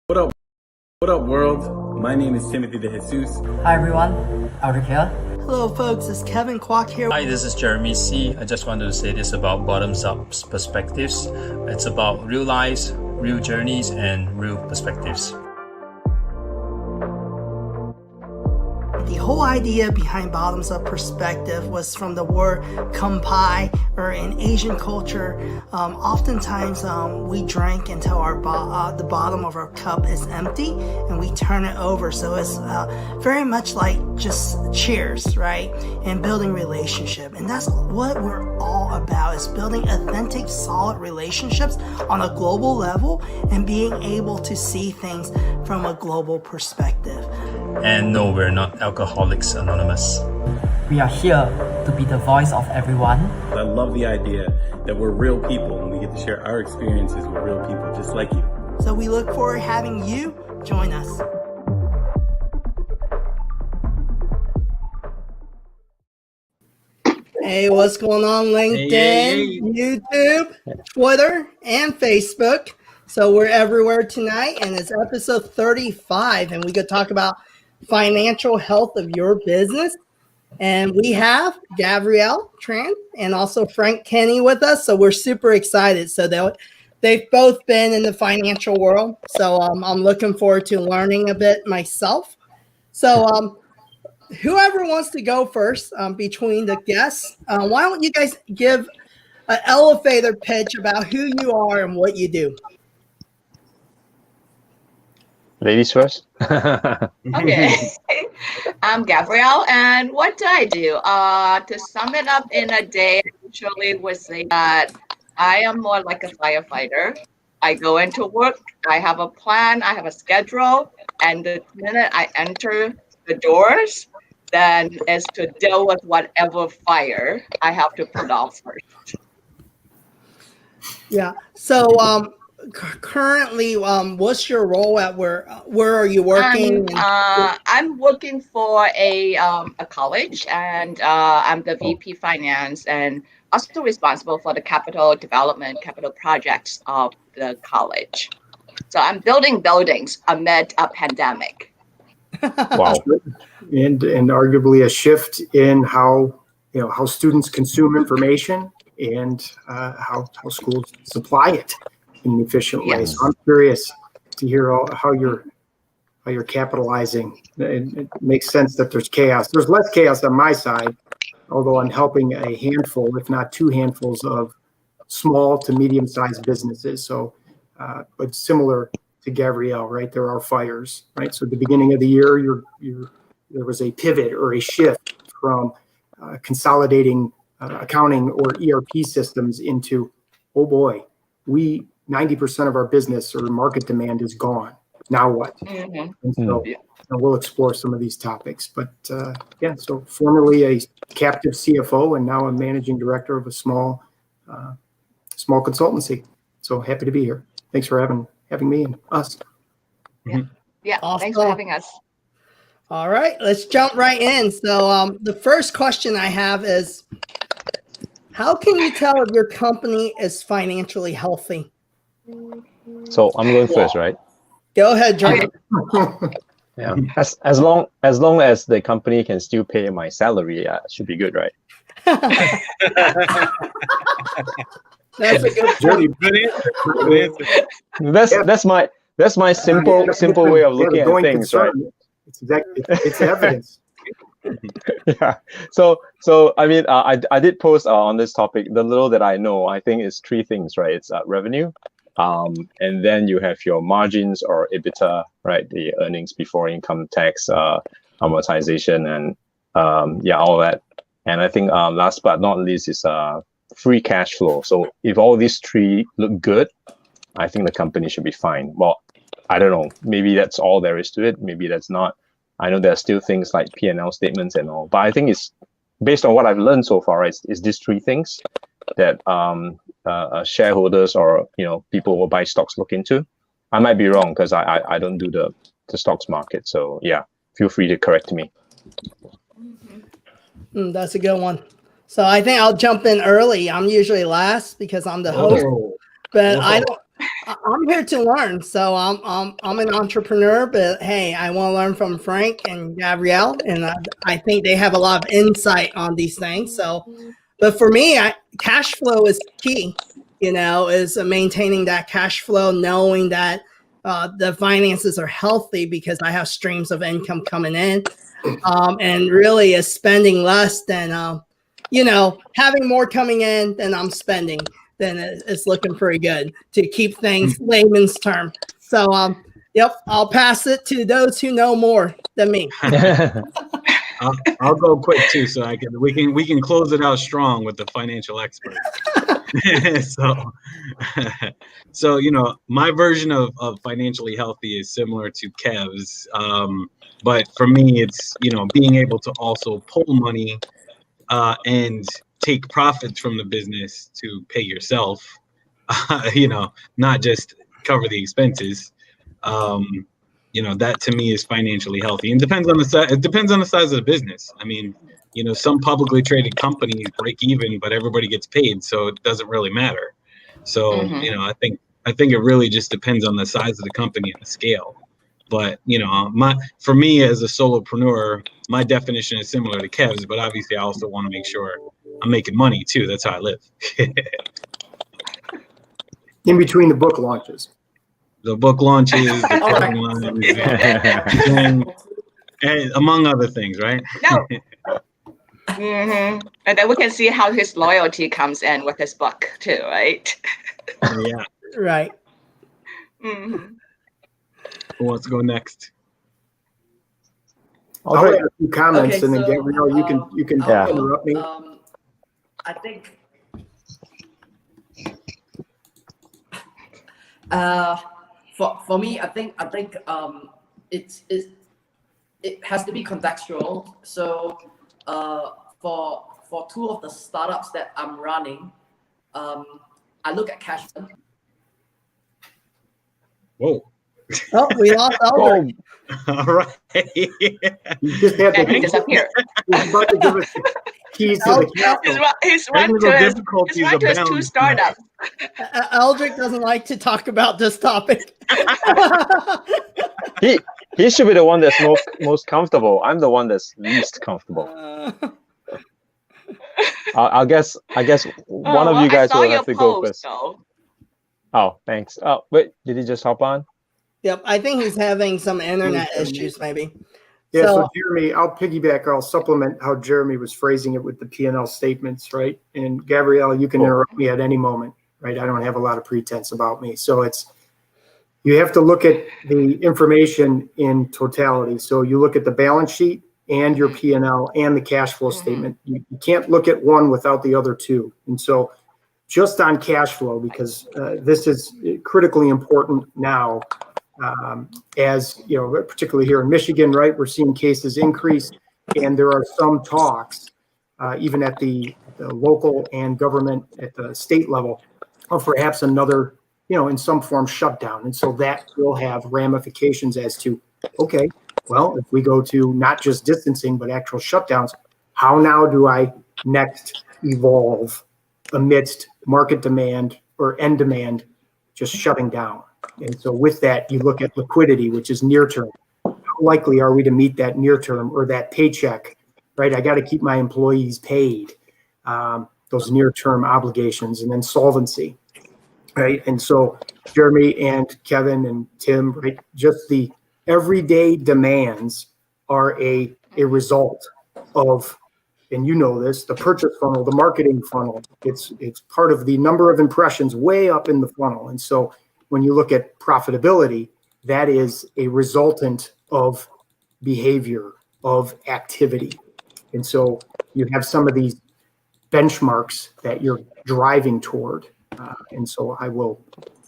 What up? What up, world? My name is Timothy De Jesus. Hi everyone, Eldrick here. Hello folks, it's Kevin Kwok here. Hi, this is Jeremy C. I just wanted to say this about bottoms-up perspectives. It's about real lives, real journeys, and real perspectives. The whole idea behind bottoms-up perspective was from the word kampai, or in Asian culture, oftentimes we drink until the bottom of our cup is empty and we turn it over. So it's very much like just cheers, right? And building relationship. And that's what we're all about, is building authentic, solid relationships on a global level and being able to see things from a global perspective. And no, we're not Alcoholics Anonymous. We are here to be the voice of everyone. I love the idea that we're real people and we get to share our experiences with real people just like you. So we look forward to having you join us. Hey, what's going on, LinkedIn, YouTube, Twitter, and Facebook? So we're everywhere tonight, and it's episode 35, and we could talk about financial health of your business. And we have Gavrielle Tran and also Frank Kinney with us, so we're super excited. So they've both been in the financial world, so I'm looking forward to learning a bit myself. So whoever wants to go first between the guests, why don't you guys give an elevator pitch about who you are and what you do? Ladies first. Okay. I'm Gavrielle, and what do I do? To sum it up in a day, I usually would say that I am more like a firefighter. I go into work, I have a plan, I have a schedule, and the minute I enter the doors, then is to deal with whatever fire I have to put out first. Yeah. So currently, what's your role at where are you working? I'm working for a college, and I'm the VP Finance and also responsible for the capital development, capital projects of the college. So I'm building buildings amid a pandemic. Wow. And arguably a shift in how students consume information and how schools supply it in an efficient way. So I'm curious to hear how you're capitalizing. It makes sense that there's chaos. There's less chaos on my side, although I'm helping a handful, if not two handfuls, of small to medium-sized businesses. So, but similar to Gavrielle, right? There are fires, right? So at the beginning of the year, there was a pivot or a shift from consolidating accounting or ERP systems into, oh boy, 90% of our business or market demand is gone. Now what? Mm-hmm. And so we'll explore some of these topics. But so formerly a captive CFO and now a managing director of a small consultancy. So happy to be here. Thanks for having me and us. Yeah, Awesome. Thanks for having us. All right, let's jump right in. So the first question I have is, how can you tell if your company is financially healthy? So I'm going first, right? Go ahead, John. Yeah. As long as the company can still pay my salary, it should be good, right? That's a good point. That's my simple way of looking at things, right? It's evidence. Yeah. So I mean, I did post on this topic. The little that I know, I think is three things, right? It's revenue, and then you have your margins or EBITDA, right? The earnings before income tax, amortization, and all that. And I think last but not least is free cash flow. So if all these three look good, I think the company should be fine. Well, I don't know. Maybe that's all there is to it. Maybe that's not. I know there are still things like P&L statements and all, but I think it's based on what I've learned so far. Is these three things that shareholders or people who buy stocks look into. I might be wrong because I don't do the stocks market. So yeah, feel free to correct me. That's a good one. So I think I'll jump in early. I'm usually last because I'm the host, but I'm here to learn. So I'm an entrepreneur, but hey, I want to learn from Frank and Gavrielle, and I think they have a lot of insight on these things. So, but for me, cash flow is key. Is maintaining that cash flow, knowing that the finances are healthy because I have streams of income coming in, and really is spending less than having more coming in than I'm spending. Then it's looking pretty good to keep things layman's term. So, yep, I'll pass it to those who know more than me. I'll go quick too, so we can close it out strong with the financial expert. So my version of financially healthy is similar to Kev's, but for me it's being able to also pull money and take profits from the business to pay yourself, not just cover the expenses. That to me is financially healthy, and depends on the size. It depends on the size of the business. I mean, some publicly traded companies break even, but everybody gets paid, so it doesn't really matter. So, I think it really just depends on the size of the company and the scale. But for me as a solopreneur, my definition is similar to Kev's, but obviously I also want to make sure I'm making money too. That's how I live. In between the book launches. The book launches, the clothing lines, and among other things, right? No. And then we can see how his loyalty comes in with his book too, right? Yeah. Right. Who wants to go next? I'll write a few comments, and then Gavrielle, you can interrupt me. I think for me, I think it has to be contextual. So for two of the startups that I'm running, I look at cash flow. Whoa. Oh, we lost Albert. All right. You just have to disappear. He's about to give us the keys to the castle. He's run to his two startups. Eldrick doesn't like to talk about this topic. He should be the one that's most comfortable. I'm the one that's least comfortable. I guess one of you guys will have to go first. Oh, thanks. Oh, wait, did he just hop on? Yep, I think he's having some internet issues, maybe. Yeah, so Jeremy, I'll piggyback, I'll supplement how Jeremy was phrasing it with the P&L statements, right? And Gavrielle, you can interrupt me at any moment, right? I don't have a lot of pretense about me. So you have to look at the information in totality. So you look at the balance sheet and your P&L and the cash flow statement. You can't look at one without the other two. And so just on cash flow, because this is critically important now, as particularly here in Michigan, right? We're seeing cases increase, and there are some talks, even at the local and government at the state level, of perhaps another, in some form shutdown. And so that will have ramifications as to, okay, well, if we go to not just distancing, but actual shutdowns, how now do I next evolve amidst market demand or end demand just shutting down? And so with that, you look at liquidity, which is near term. How likely are we to meet that near term or that paycheck, right? I got to keep my employees paid, those near term obligations, and then solvency, right? And so Jeremy and Kevin and Tim, right? Just the everyday demands are a result of, and this, the purchase funnel, the marketing funnel. It's part of the number of impressions way up in the funnel. And so when you look at profitability, that is a resultant of behavior, of activity. And so you have some of these benchmarks that you're driving toward. And so I will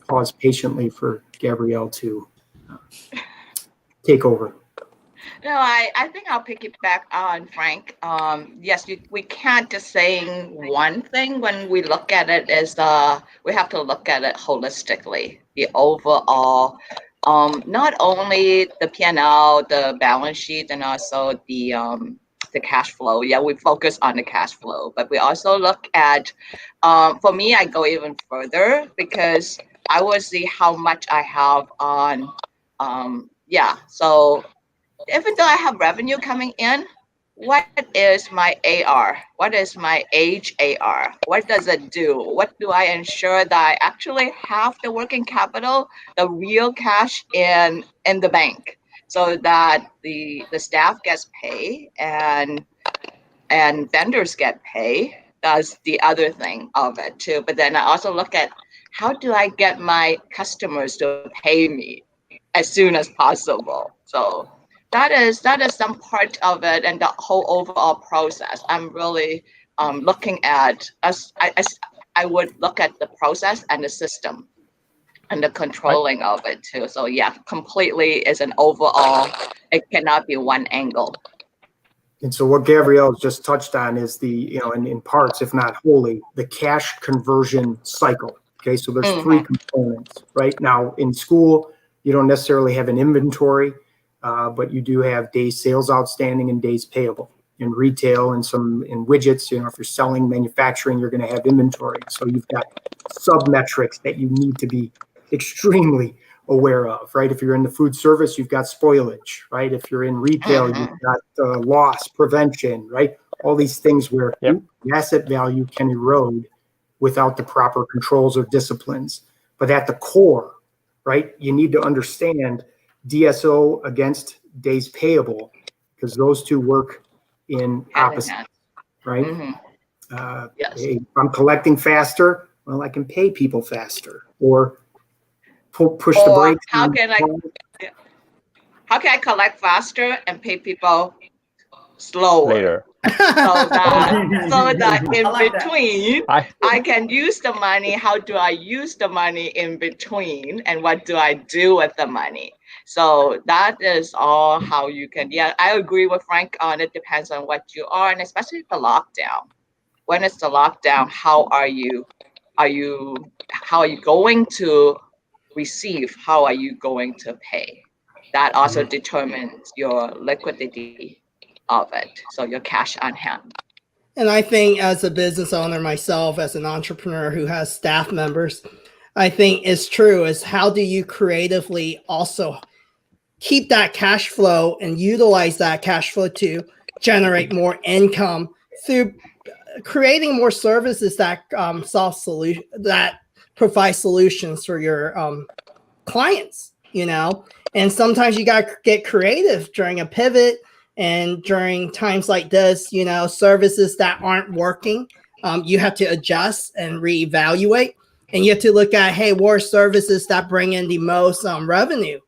pause patiently for Gavrielle to take over. No, I think I'll piggyback on Frank. Yes, we can't just say one thing when we look at it as we have to look at it holistically. The overall, not only the P&L, the balance sheet, and also the cash flow. Yeah, we focus on the cash flow, but we also look at. For me, I go even further because I will see how much I have on. So even though I have revenue coming in, what is my AR? What is my age AR? What does it do? What do I ensure that I actually have the working capital, the real cash in the bank, so that the staff gets paid and vendors get paid? That's the other thing of it too. But then I also look at how do I get my customers to pay me as soon as possible. So that is some part of it, and the whole overall process. I'm really looking at I would look at the process and the system and the controlling of it too. So yeah, completely is an overall. It cannot be one angle. And so what Gavrielle just touched on is the, in parts, if not wholly, the cash conversion cycle. Okay, so there's three components. Right now in school, you don't necessarily have an inventory, but you do have days sales outstanding and days payable. In retail and in widgets, if you're selling manufacturing, you're going to have inventory. So you've got sub-metrics that you need to be extremely aware of, right? If you're in the food service, you've got spoilage, right? If you're in retail, you've got loss prevention, right? All these things where the asset value can erode without the proper controls or disciplines. But at the core, right, you need to understand DSO against days payable, because those two work in opposite, right? Yes. If I'm collecting faster, well, I can pay people faster, or push the brakes. How can I collect faster and pay people slower? Later. So that in like between, I can use the money. How do I use the money in between, and what do I do with the money? So that is all how you can. Yeah, I agree with Frank on it. Depends on what you are, and especially the lockdown. When it's the lockdown, how are you going to receive? How are you going to pay? That also determines your liquidity of it, so your cash on hand. And I think as a business owner myself, as an entrepreneur who has staff members, I think it's true is how do you creatively also keep that cash flow and utilize that cash flow to generate more income through creating more services that that provide solutions for your clients, and sometimes you got to get creative during a pivot. And during times like this, services that aren't working, you have to adjust and reevaluate. And you have to look at, hey, what are services that bring in the most revenue,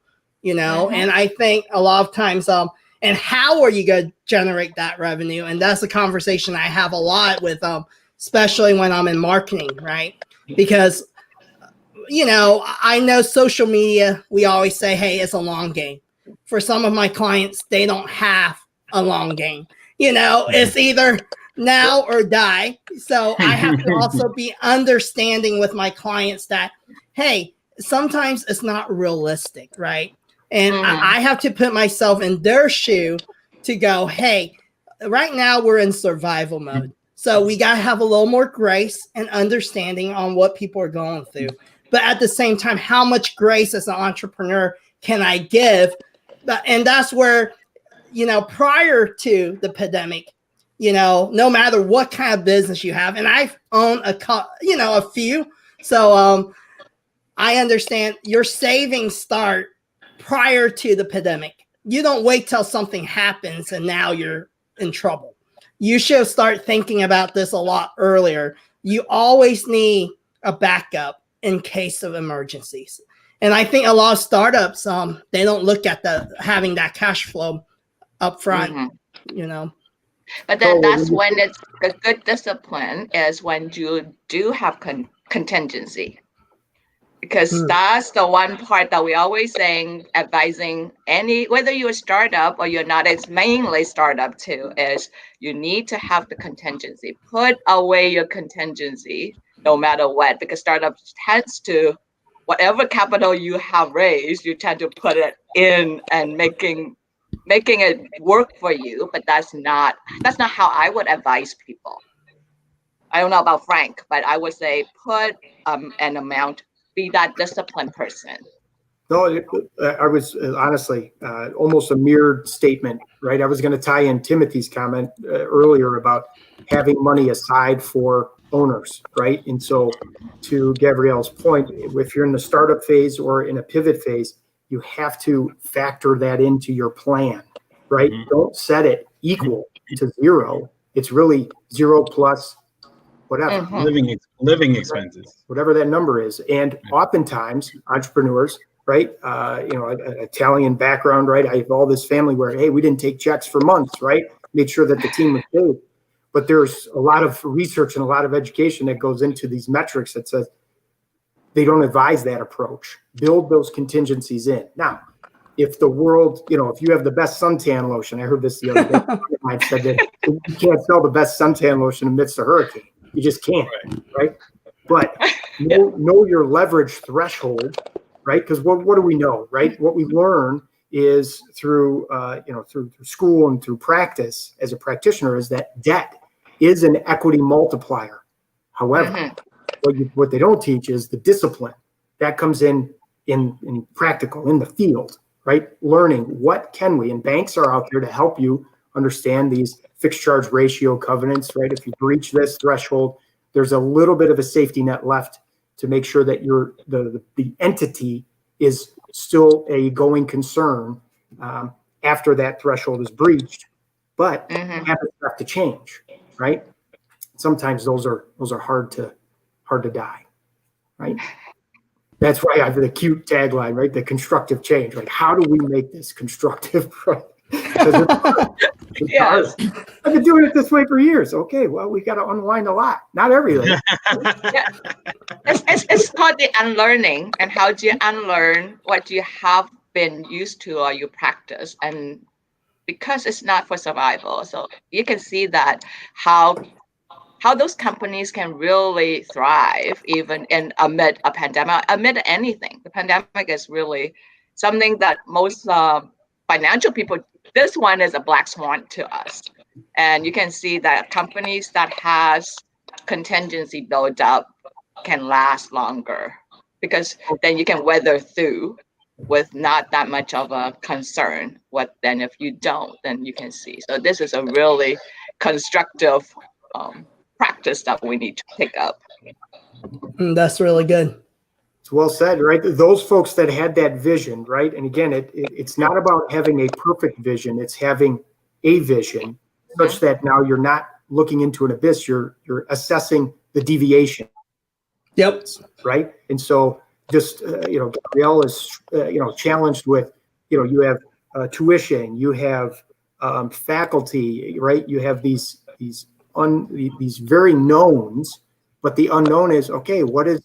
And I think a lot of times, and how are you going to generate that revenue? And that's a conversation I have a lot with, especially when I'm in marketing, right? Because, I know social media, we always say, hey, it's a long game. For some of my clients, they don't have a long game. It's either now or die. So I have to also be understanding with my clients that, hey, sometimes it's not realistic, right? And I have to put myself in their shoe to go, hey, right now we're in survival mode. So we got to have a little more grace and understanding on what people are going through. But at the same time, how much grace as an entrepreneur can I give? And that's where, prior to the pandemic, no matter what kind of business you have, and I've owned a few. So I understand your savings start prior to the pandemic. You don't wait till something happens and now you're in trouble. You should start thinking about this a lot earlier. You always need a backup in case of emergencies. And I think a lot of startups, they don't look at having that cash flow up front, But then that's when it's a good discipline is when you do have contingency. Because that's the one part that we always saying, advising whether you're a startup or you're not, it's mainly startup too, is you need to have the contingency. Put away your contingency no matter what, because startups tends to, whatever capital you have raised, you tend to put it in and making it work for you. But that's not how I would advise people. I don't know about Frank, but I would say put an amount be that disciplined person. No, I was honestly almost a mirrored statement, right? I was going to tie in Timothy's comment earlier about having money aside for owners, right? And so to Gavrielle's point, if you're in the startup phase or in a pivot phase, you have to factor that into your plan, right? Don't set it equal to zero. It's really 0 plus whatever. Living expenses, whatever that number is. And oftentimes entrepreneurs, right? An Italian background, right? I have all this family where, hey, we didn't take checks for months, right? Made sure that the team was paid. But there's a lot of research and a lot of education that goes into these metrics that says they don't advise that approach. Build those contingencies in. Now, if the world, if you have the best suntan lotion, I heard this the other day, I said that you can't sell the best suntan lotion amidst a hurricane. You just can't, right? But know your leverage threshold, right? Because what do we know, right? What we learn is through school and through practice as a practitioner is that debt is an equity multiplier. However, what they don't teach is the discipline that comes in practical, in the field, right? Learning what can we, and banks are out there to help you understand these fixed charge ratio covenants, right? If you breach this threshold, there's a little bit of a safety net left to make sure that the entity is still a going concern after that threshold is breached. But habits have to change, right? Sometimes those are hard to die, right? That's why I have the cute tagline, right? The constructive change. Like, how do we make this constructive? Right? Yes. I've been doing it this way for years. Okay, well, we got to unwind a lot. Not everything. Yeah. It's called the unlearning. And how do you unlearn what you have been used to or you practice? And because it's not for survival. So you can see that how those companies can really thrive even amid a pandemic, amid anything. The pandemic is really something that most financial people, this one is a black swan to us. And you can see that companies that has contingency built up can last longer because then you can weather through with not that much of a concern. Then if you don't, then you can see. So this is a really constructive practice that we need to pick up. That's really good. It's well said, right? Those folks that had that vision, right? And again, it's not about having a perfect vision. It's having a vision such that now you're not looking into an abyss. You're assessing the deviation. Yep. Right. And so just, Gavrielle is, challenged with, you have tuition, you have faculty, right? You have these very knowns, but the unknown is, okay, what is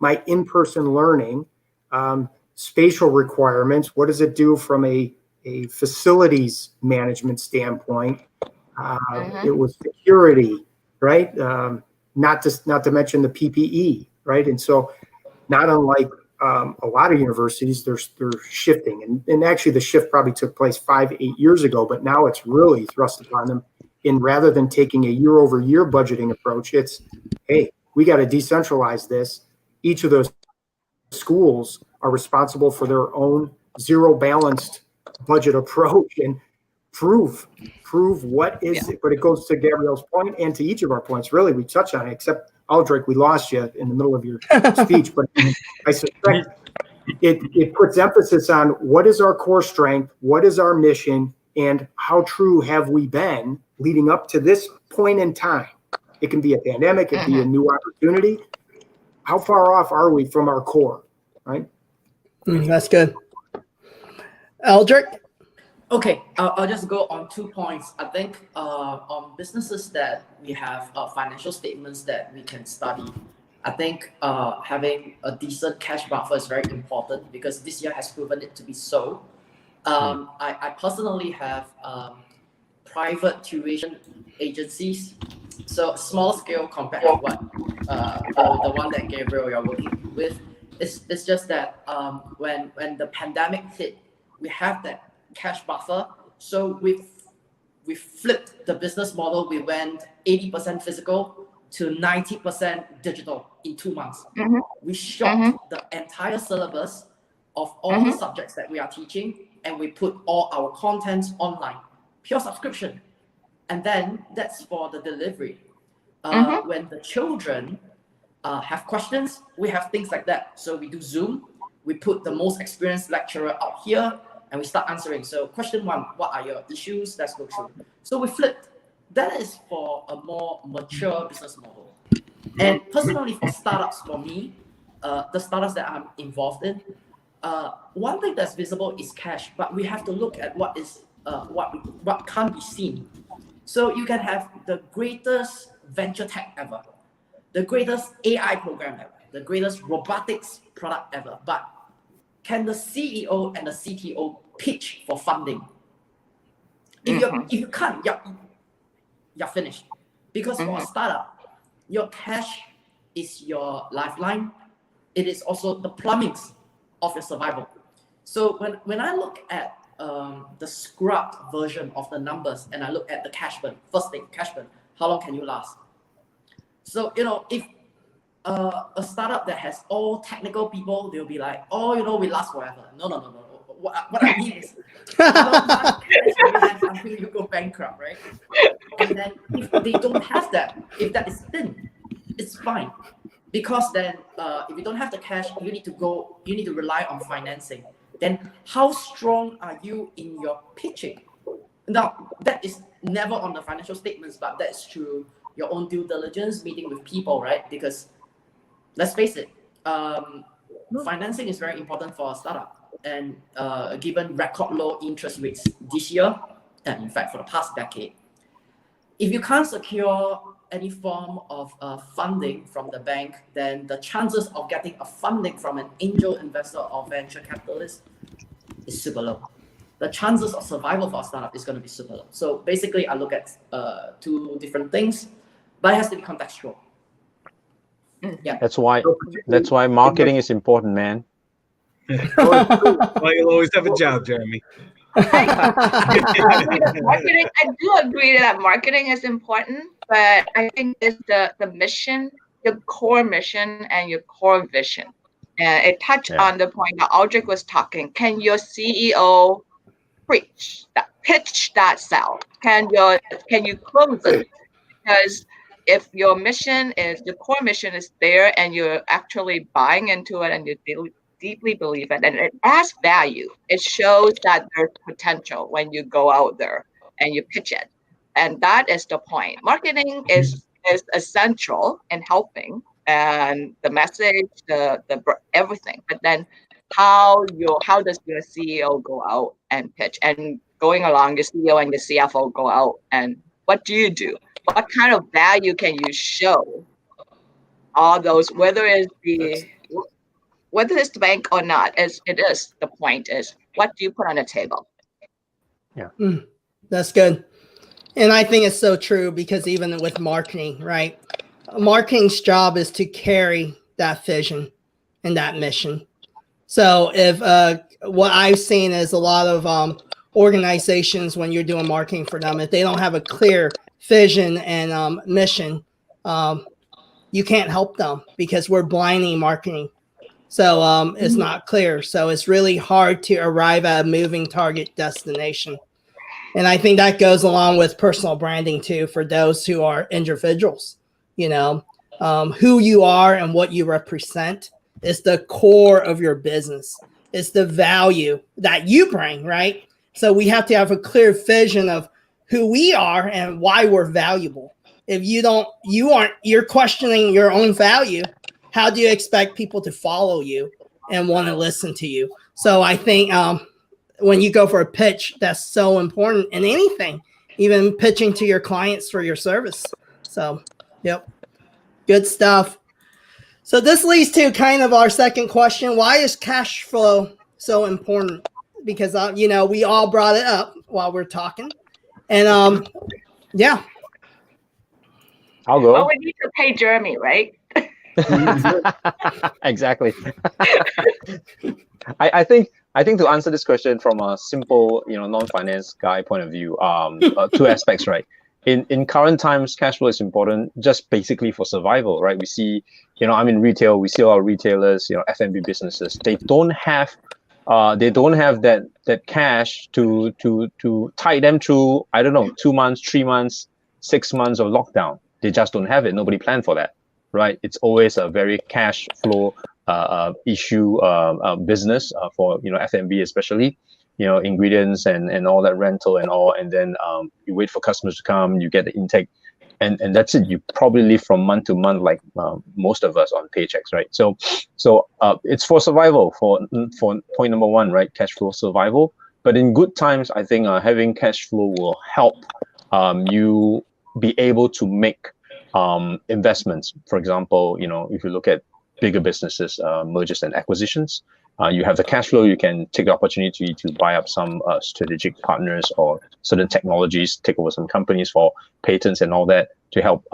my in-person learning, spatial requirements? What does it do from a facilities management standpoint? It was security, right? Not to mention the PPE, right? And so not unlike a lot of universities, they're shifting. And actually the shift probably took place 5-8 years ago, but now it's really thrust upon them. And rather than taking a year-over-year budgeting approach, it's, hey, we got to decentralize this. Each of those schools are responsible for their own zero-balanced budget approach and prove what is it. But it goes to Gavrielle's point and to each of our points. Really, we touch on it, except Aldrich, we lost you in the middle of your speech. But I suspect it puts emphasis on what is our core strength, what is our mission, and how true have we been leading up to this point in time. It can be a pandemic, it can be a new opportunity. How far off are we from our core, right? That's good. Aldrich? Okay, I'll just go on 2 points. I think on businesses that we have financial statements that we can study, I think having a decent cash buffer is very important because this year has proven it to be so. I personally have private tuition agencies, so small scale compared to what the one that Gavrielle you're working with. It's just that when the pandemic hit, we have that cash buffer. So we flipped the business model. We went 80% physical, to 90% digital in 2 months. Mm-hmm. We shot the entire syllabus of all the subjects that we are teaching, and we put all our content online, pure subscription. And then that's for the delivery. When the children have questions, we have things like that. So we do Zoom, we put the most experienced lecturer out here, and we start answering. So question 1, what are your issues? Let's go through. So we flipped. That is for a more mature business model. And personally, for startups, for me, the startups that I'm involved in, one thing that's visible is cash, but we have to look at what is what can't be seen. So you can have the greatest venture tech ever, the greatest AI program ever, the greatest robotics product ever, but can the CEO and the CTO pitch for funding? If you can't, you're finished. Because for a startup, your cash is your lifeline. It is also the plumbings of your survival. So when I look at the scrubbed version of the numbers and I look at the cash burn, first thing, cash burn, how long can you last? So, if a startup that has all technical people, they'll be like, oh, we last forever. No. What I mean is, how much cash do you have until you go bankrupt, right? And then if they don't have that, if that is thin, it's fine. Because then if you don't have the cash, you need to rely on financing. Then how strong are you in your pitching? Now, that is never on the financial statements, but that's through your own due diligence, meeting with people, right? Because let's face it, financing is very important for a startup. And given record low interest rates this year, and in fact for the past decade, if you can't secure any form of funding from the bank, then the chances of getting a funding from an angel investor or venture capitalist is super low. The chances of survival for a startup is going to be super low. So basically, I look at 2 different things, but it has to be contextual. Yeah. That's why marketing is important, man. Well, you'll always have a job, Jeremy. Marketing, I do agree that marketing is important, but I think it's the mission, your core mission and your core vision. It touched on the point that Aldrich was talking. Can your CEO pitch that sell? Can you close it? Because if your mission is, the core mission is there and you're actually buying into it and you deeply believe it and it adds value, it shows that there's potential when you go out there and you pitch it. And that is the point. Marketing is essential in helping and the message, the everything. But then how does your CEO go out and pitch? And going along, your CEO and your CFO go out and what do you do? What kind of value can you show? All those, whether it's the bank or not, the point is, what do you put on the table? Yeah. That's good. And I think it's so true because even with marketing, right? Marketing's job is to carry that vision and that mission. So if what I've seen is a lot of organizations, when you're doing marketing for them, if they don't have a clear vision and mission, you can't help them because we're blinding marketing. So it's not clear. So it's really hard to arrive at a moving target destination. And I think that goes along with personal branding too, for those who are individuals. Who you are and what you represent is the core of your business. It's the value that you bring, right? So we have to have a clear vision of who we are and why we're valuable. If you're questioning your own value, how do you expect people to follow you and want to listen to you? So I think when you go for a pitch, that's so important in anything, even pitching to your clients for your service. So, yep, good stuff. So this leads to kind of our second question. Why is cash flow so important? Because, we all brought it up while we're talking. And, yeah. I'll go. Well, we need to pay Jeremy, right? Exactly. I think to answer this question from a simple, non-finance guy point of view, 2 aspects, right? in current times, cash flow is important just basically for survival, right? We see, I'm in retail. We see a lot of retailers, F&B businesses. They don't have that cash to tide them through, I don't know, 2 months, 3 months, 6 months of lockdown. They just don't have it. Nobody planned for that, right? It's always a very cash flow issue business for F&B especially. Ingredients and all that rental and all, and then you wait for customers to come, you get the intake, and that's it. You probably live from month to month, like most of us on paychecks, right? So it's for survival, for point number one, right? Cash flow survival. But in good times, I think having cash flow will help you be able to make investments. For example, if you look at bigger businesses, mergers and acquisitions, you have the cash flow. You can take the opportunity to buy up some strategic partners or certain technologies, take over some companies for patents and all that to help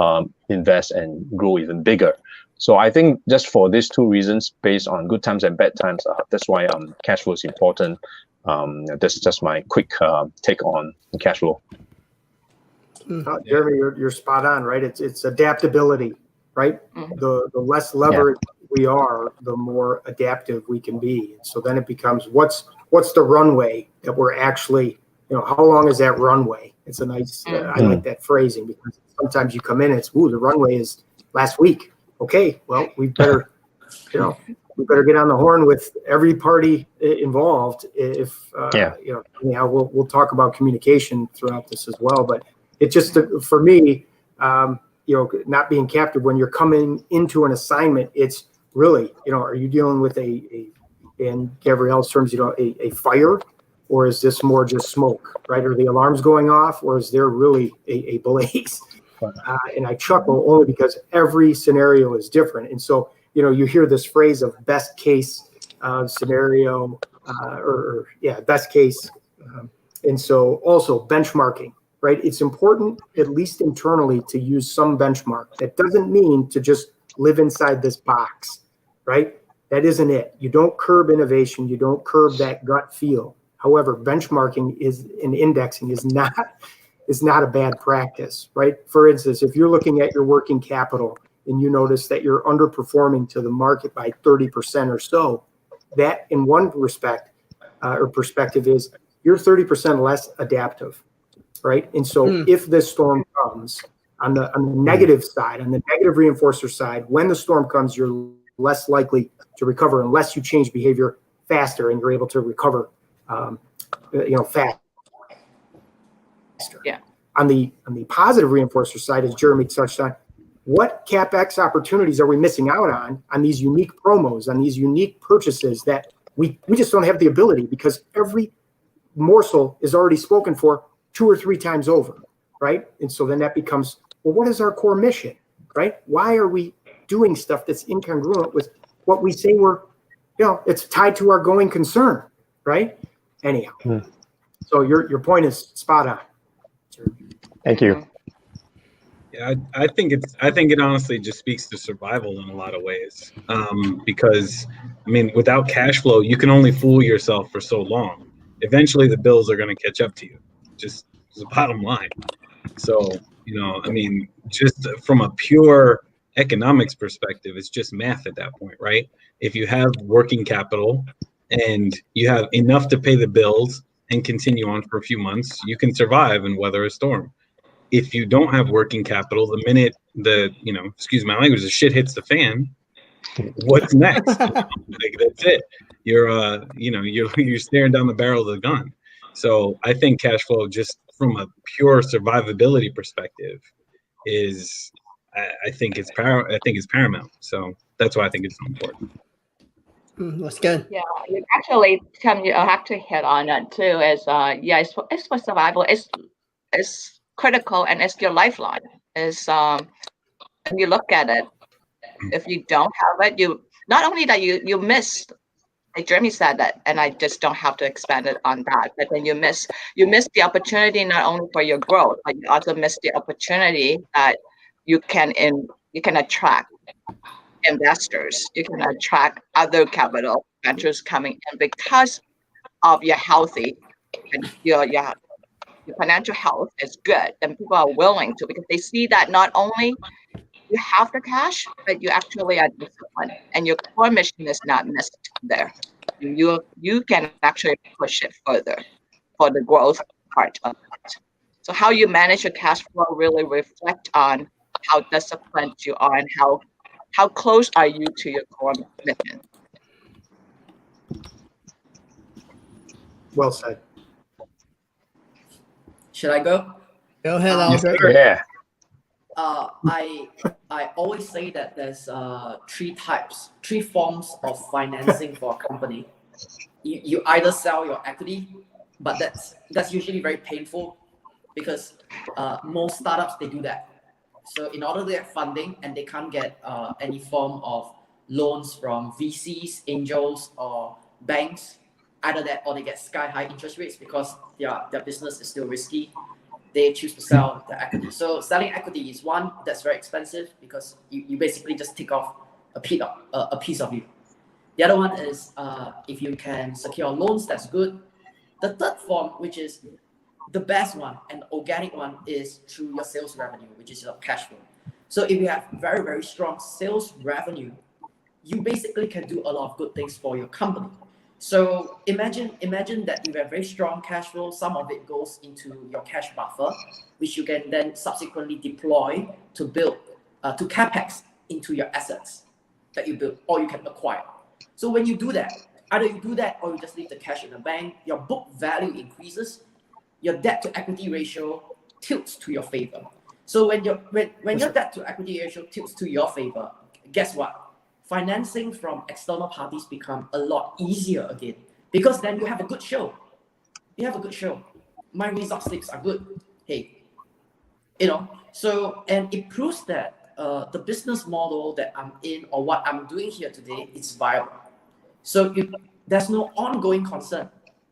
invest and grow even bigger. So I think just for these two reasons, based on good times and bad times, that's why cash flow is important. This is just my quick take on cash flow. Jeremy, you're spot on, right? It's adaptability, right? The less leverage we are, the more adaptive we can be. So then it becomes what's the runway that we're actually, how long is that runway? It's a nice, I like that phrasing, because sometimes you come in and it's, the runway is last week. Okay, well, we better, we better get on the horn with every party involved. If, anyhow, we'll talk about communication throughout this as well. But it just, for me, not being captive when you're coming into an assignment, it's really, are you dealing with in Gavrielle's terms, a fire, or is this more just smoke, right? Are the alarms going off, or is there really a blaze? And I chuckle only because every scenario is different. And so, you hear this phrase of best case scenario, best case. And so also benchmarking, right? It's important, at least internally, to use some benchmark. That doesn't mean to just live inside this box, right? That isn't it. You don't curb innovation. You don't curb that gut feel. However, benchmarking and indexing is not a bad practice, right? For instance, if you're looking at your working capital and you notice that you're underperforming to the market by 30% or so, that in one respect or perspective is you're 30% less adaptive, right? And so if this storm comes on the negative side, on the negative reinforcer side, when the storm comes, you're less likely to recover unless you change behavior faster and you're able to recover faster. Yeah. On the positive reinforcer side, as Jeremy touched on, what CapEx opportunities are we missing out on these unique promos, on these unique purchases that we just don't have the ability, because every morsel is already spoken for 2 or 3 times over, right? And so then that becomes, well, what is our core mission, right? Why are we doing stuff that's incongruent with what we say it's tied to our going concern, right? Anyhow, so your point is spot on. Thank you. Yeah, I think it honestly just speaks to survival in a lot of ways. Because without cash flow, you can only fool yourself for so long. Eventually, the bills are going to catch up to you. Just the bottom line. So, just from a pure economics perspective, it's just math at that point, right? If you have working capital and you have enough to pay the bills and continue on for a few months, you can survive and weather a storm. If you don't have working capital, the minute excuse my language, the shit hits the fan, what's next? That's it. You're staring down the barrel of the gun. So I think cash flow, just from a pure survivability perspective, is I think it's paramount. So that's why I think it's so important. That's good. Yeah, actually, Tim, you have to hit on it too. It's for survival. It's critical, and it's your lifeline. Is when you look at it, if you don't have it, you not only that you miss, like Jeremy said that, and I just don't have to expand it on that, but then you miss the opportunity not only for your growth, but you also miss the opportunity that you can attract investors, you can attract other capital ventures coming in because of your healthy and your your financial health is good, then people are willing to, because they see that not only you have the cash, but you actually are disciplined and your core mission is not missed there. You can actually push it further for the growth part of it. So how you manage your cash flow really reflect on how disciplined you are and how close are you to your core mission. Well said. Should I go? Go ahead, Um, Aldrich. Yeah. I always say that there's three forms of financing for a company. You either sell your equity, but that's usually very painful because most startups they do that. So in order to get funding and they can't get any form of loans from VCs, angels, or banks, either that or they get sky high interest rates because their business is still risky. They choose to sell the equity. So selling equity is one that's very expensive because you basically just take off a piece of you. The other one is if you can secure loans, that's good. The third form, which is the best one and the organic one, is through your sales revenue, which is your cash flow. So if you have very, very strong sales revenue, you basically can do a lot of good things for your company. So imagine that you have very strong cash flow. Some of it goes into your cash buffer, which you can then subsequently deploy to build to capex into your assets that you build or you can acquire. So when you do that, either you do that or you just leave the cash in the bank, your book value increases, your debt to equity ratio tilts to your favor. So when your debt to equity ratio tilts to your favor, guess what? Financing from external parties become a lot easier again because then you have a good show. My result slips are good. Hey, so, and it proves that the business model that I'm in or what I'm doing here today is viable. So if there's no ongoing concern,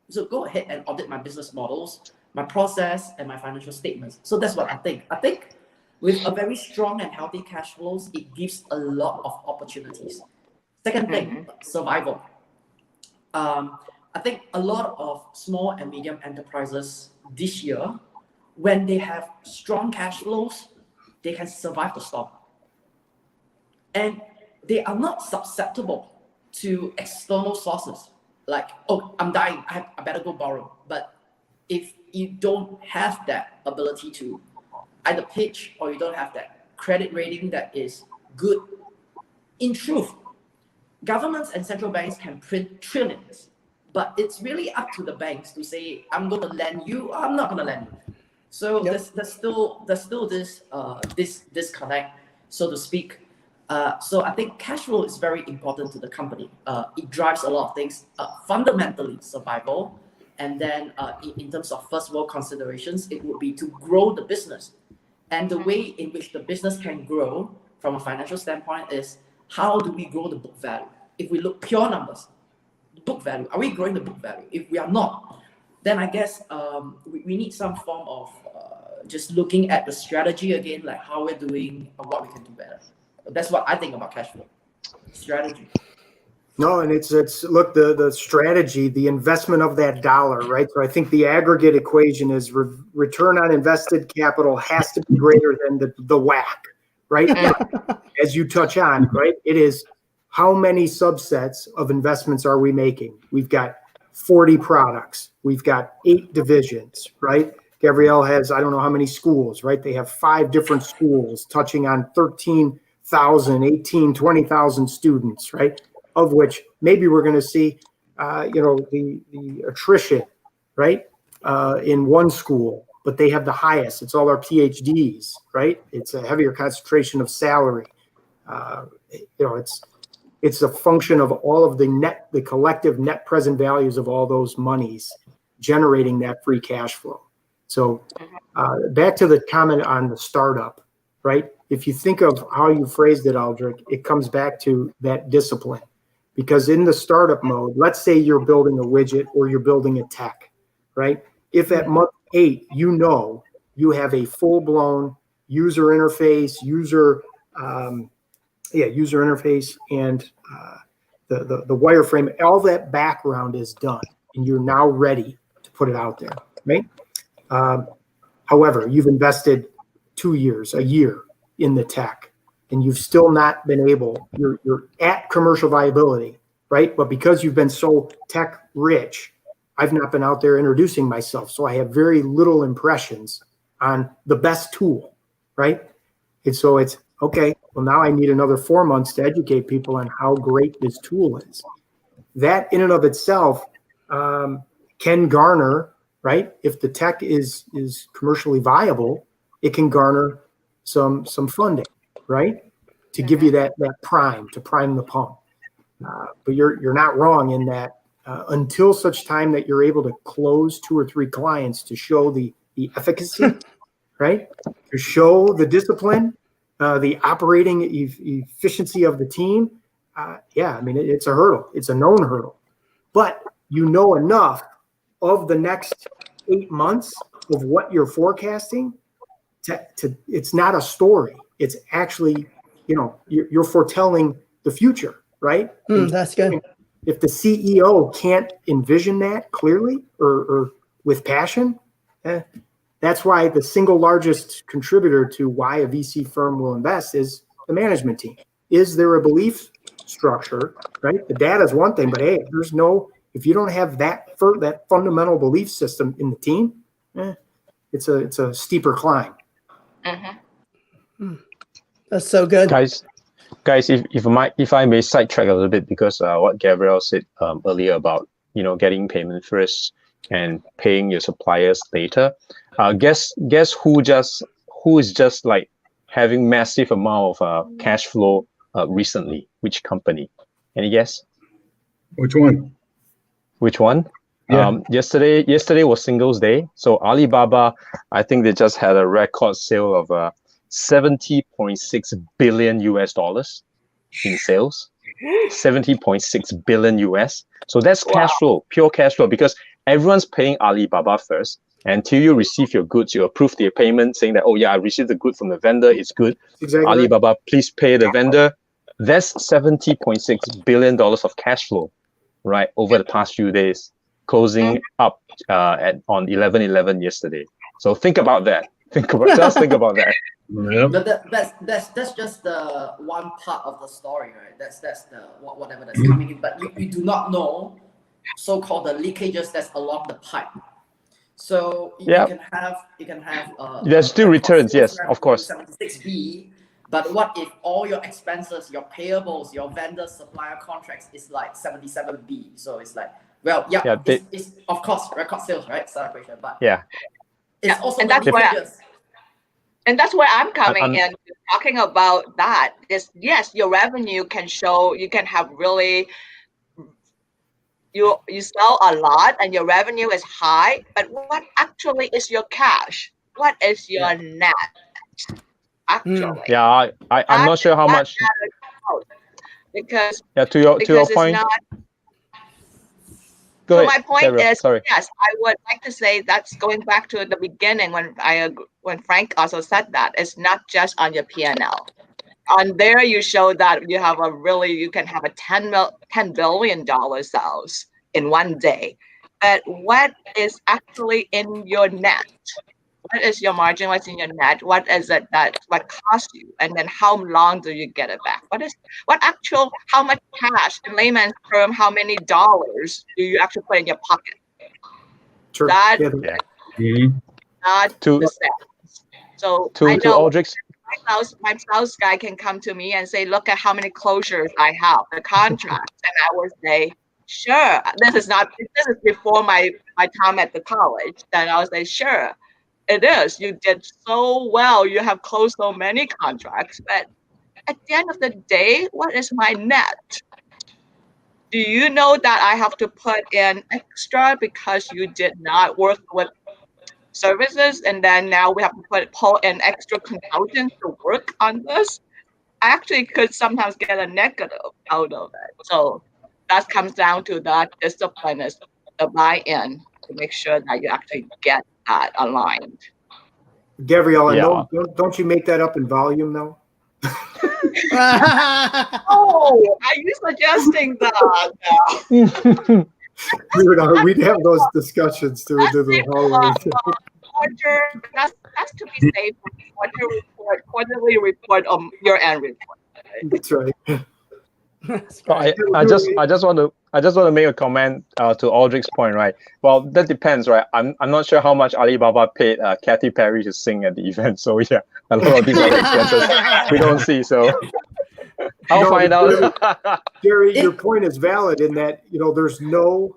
so go ahead and audit my business models, my process, and my financial statements. So that's what I think. I think with a very strong and healthy cash flows, it gives a lot of opportunities. Second thing, survival. I think a lot of small and medium enterprises this year, when they have strong cash flows, they can survive the storm. And they are not susceptible to external sources. Like, oh, I'm dying, I better go borrow. But if you don't have that ability to either pitch or you don't have that credit rating that is good, in truth, governments and central banks can print trillions, but it's really up to the banks to say, I'm going to lend you or I'm not going to lend you. So there's still this disconnect, so to speak. So I think cash flow is very important to the company. It drives a lot of things, fundamentally survival. And then in terms of first world considerations, it would be to grow the business. And the way in which the business can grow from a financial standpoint is how do we grow the book value? If we look pure numbers, the book value, are we growing the book value? If we are not, then I guess we need some form of just looking at the strategy again, like how we're doing and what we can do better. That's what I think about cash flow. Strategy. No, and it's look, the strategy, the investment of that dollar, right? So I think the aggregate equation is return on invested capital has to be greater than the WACC, right? As you touch on, right? It is how many subsets of investments are we making? We've got 40 products. We've got 8 divisions, right? Gavrielle has, I don't know how many schools, right? They have 5 different schools touching on 13,000, 18, 20,000 students, right? Of which maybe we're going to see, the attrition, right, in one school, but they have the highest. It's all our PhDs, right? It's a heavier concentration of salary. It's a function of all of the collective net present values of all those monies generating that free cash flow. So back to the comment on the startup, right? If you think of how you phrased it, Aldrich, it comes back to that discipline. Because in the startup mode, let's say you're building a widget or you're building a tech, right? If at month 8, you have a full-blown user interface, user interface, and the wireframe, all that background is done, and you're now ready to put it out there, right? However, you've invested 2 years, a year in the tech, and you've still not been able, you're at commercial viability, right? But because you've been so tech rich, I've not been out there introducing myself. So I have very little impressions on the best tool, right? And so it's, okay, well, now I need another 4 months to educate people on how great this tool is. That in and of itself can garner, right? If the tech is commercially viable, it can garner some funding, right? To give you that prime, to prime the pump. But you're not wrong in that until such time that you're able to close 2 or 3 clients to show the efficacy, right? To show the discipline, the operating efficiency of the team. Yeah, I mean, it's a hurdle. It's a known hurdle. But you know enough of the next 8 months of what you're forecasting to it's not a story. It's actually, you're foretelling the future, right? That's good. If the CEO can't envision that clearly or with passion, that's why the single largest contributor to why a VC firm will invest is the management team. Is there a belief structure, right? The data is one thing, but hey, if you don't have that fundamental belief system in the team, it's a steeper climb. That's so good. Guys, if I may sidetrack a little bit, because what Gavrielle said earlier about getting payment first and paying your suppliers later. Guess who is just like having massive amount of cash flow recently? Which company? Any guess? Which one? Yeah. Yesterday was Singles Day, so Alibaba, I think they just had a record sale of $70.6 billion in sales. 70.6 billion US. So that's cash flow, pure cash flow, because everyone's paying Alibaba first. Until you receive your goods, you approve their payment saying that, oh yeah, I received the good from the vendor, it's good. Exactly. Alibaba, please pay the vendor. That's $70.6 billion of cash flow, right, over the past few days, closing up on 11/11 yesterday. So think about that. Think about that. Yep. But that's just the one part of the story, right? That's the whatever that's coming in. But you do not know so-called the leakages that's along the pipe. So you can have there's still returns, yes, of course. 76B, but what if all your expenses, your payables, your vendor supplier contracts is like 77B? So it's like, well, it's of course record sales, right? Celebration, but it's also and that's where I'm coming in, talking about that. Is yes, your revenue can show, you can have really, you sell a lot and your revenue is high, but what actually is your cash? What is your net? Actually, I'm not sure how much. Because to your point. So my point is, yes, I would like to say that's going back to the beginning when Frank also said that it's not just on your P&L. On there, you show that you can have a $10 billion sales in one day. But what is actually in your net? What is your margin? What's in your net? What is it what costs you? And then how long do you get it back? How much cash, in layman's term, how many dollars do you actually put in your pocket? Sure. That not to the sales. So I know my sales guy can come to me and say, look at how many closures I have, the contracts. And I would say, sure, this is before my time at the college. Then I would say, sure. It is. You did so well. You have closed so many contracts. But at the end of the day, what is my net? Do you know that I have to put in extra because you did not work with services, and then now we have to pull in extra consultants to work on this? I actually could sometimes get a negative out of it. So that comes down to that discipline, is the buy-in to make sure that you actually get that aligned. Gavrielle, don't you make that up in volume though? Oh, are you suggesting that? We'd have those discussions through the hallway. that's to be safe. Quarterly report on your end report. That's right. I just want to make a comment to Aldrich's point, right? Well, that depends, right? I'm not sure how much Alibaba paid Katy Perry to sing at the event. So yeah, a lot of these other expenses we don't see. So I'll find out. Jerry, your point is valid in that there's no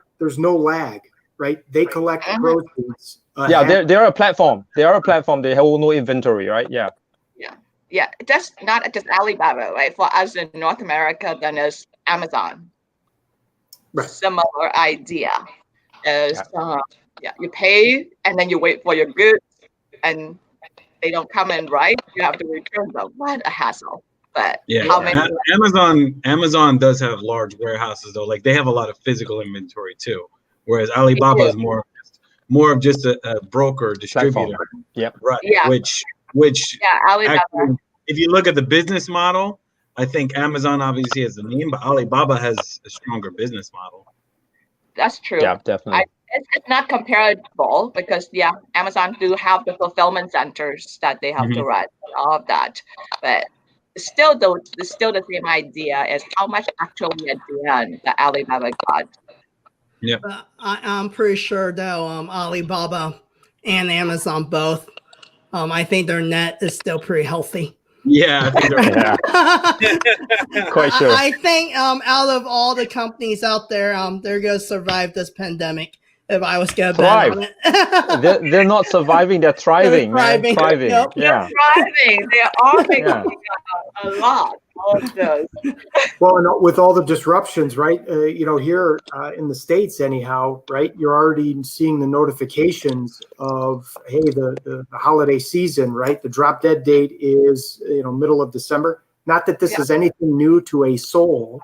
lag, right? They collect proceeds. Yeah, they're a platform. They are a platform. They hold no inventory, right? Yeah. Yeah, that's not just Alibaba, right? For us in North America, then there's Amazon. Right. Similar idea. Is you pay and then you wait for your goods, and they don't come in right. You have to return them. What a hassle! But how many? Amazon does have large warehouses though. Like they have a lot of physical inventory too, whereas Alibaba is more of just a broker distributor. Platform. Yep. Right. Yeah. Which Alibaba. Actually, if you look at the business model, I think Amazon obviously has the name, but Alibaba has a stronger business model. That's true. Yeah, definitely. It's not comparable because Amazon do have the fulfillment centers that they have to run, all of that, but it's still the same idea as how much actually at the end that Alibaba got. Yeah, I'm pretty sure though Alibaba and Amazon both. I think their net is still pretty healthy. Yeah, I think quite sure. I think out of all the companies out there, they're going to survive this pandemic. If I was going to bet on it, they're not surviving; they're thriving. They're thriving. Yep. Yeah, they're thriving. They are making a lot of those. Well, and with all the disruptions, right? Here in the States, anyhow, right? You're already seeing the notifications of the holiday season, right? The drop dead date is middle of December. Not that this is anything new to a soul,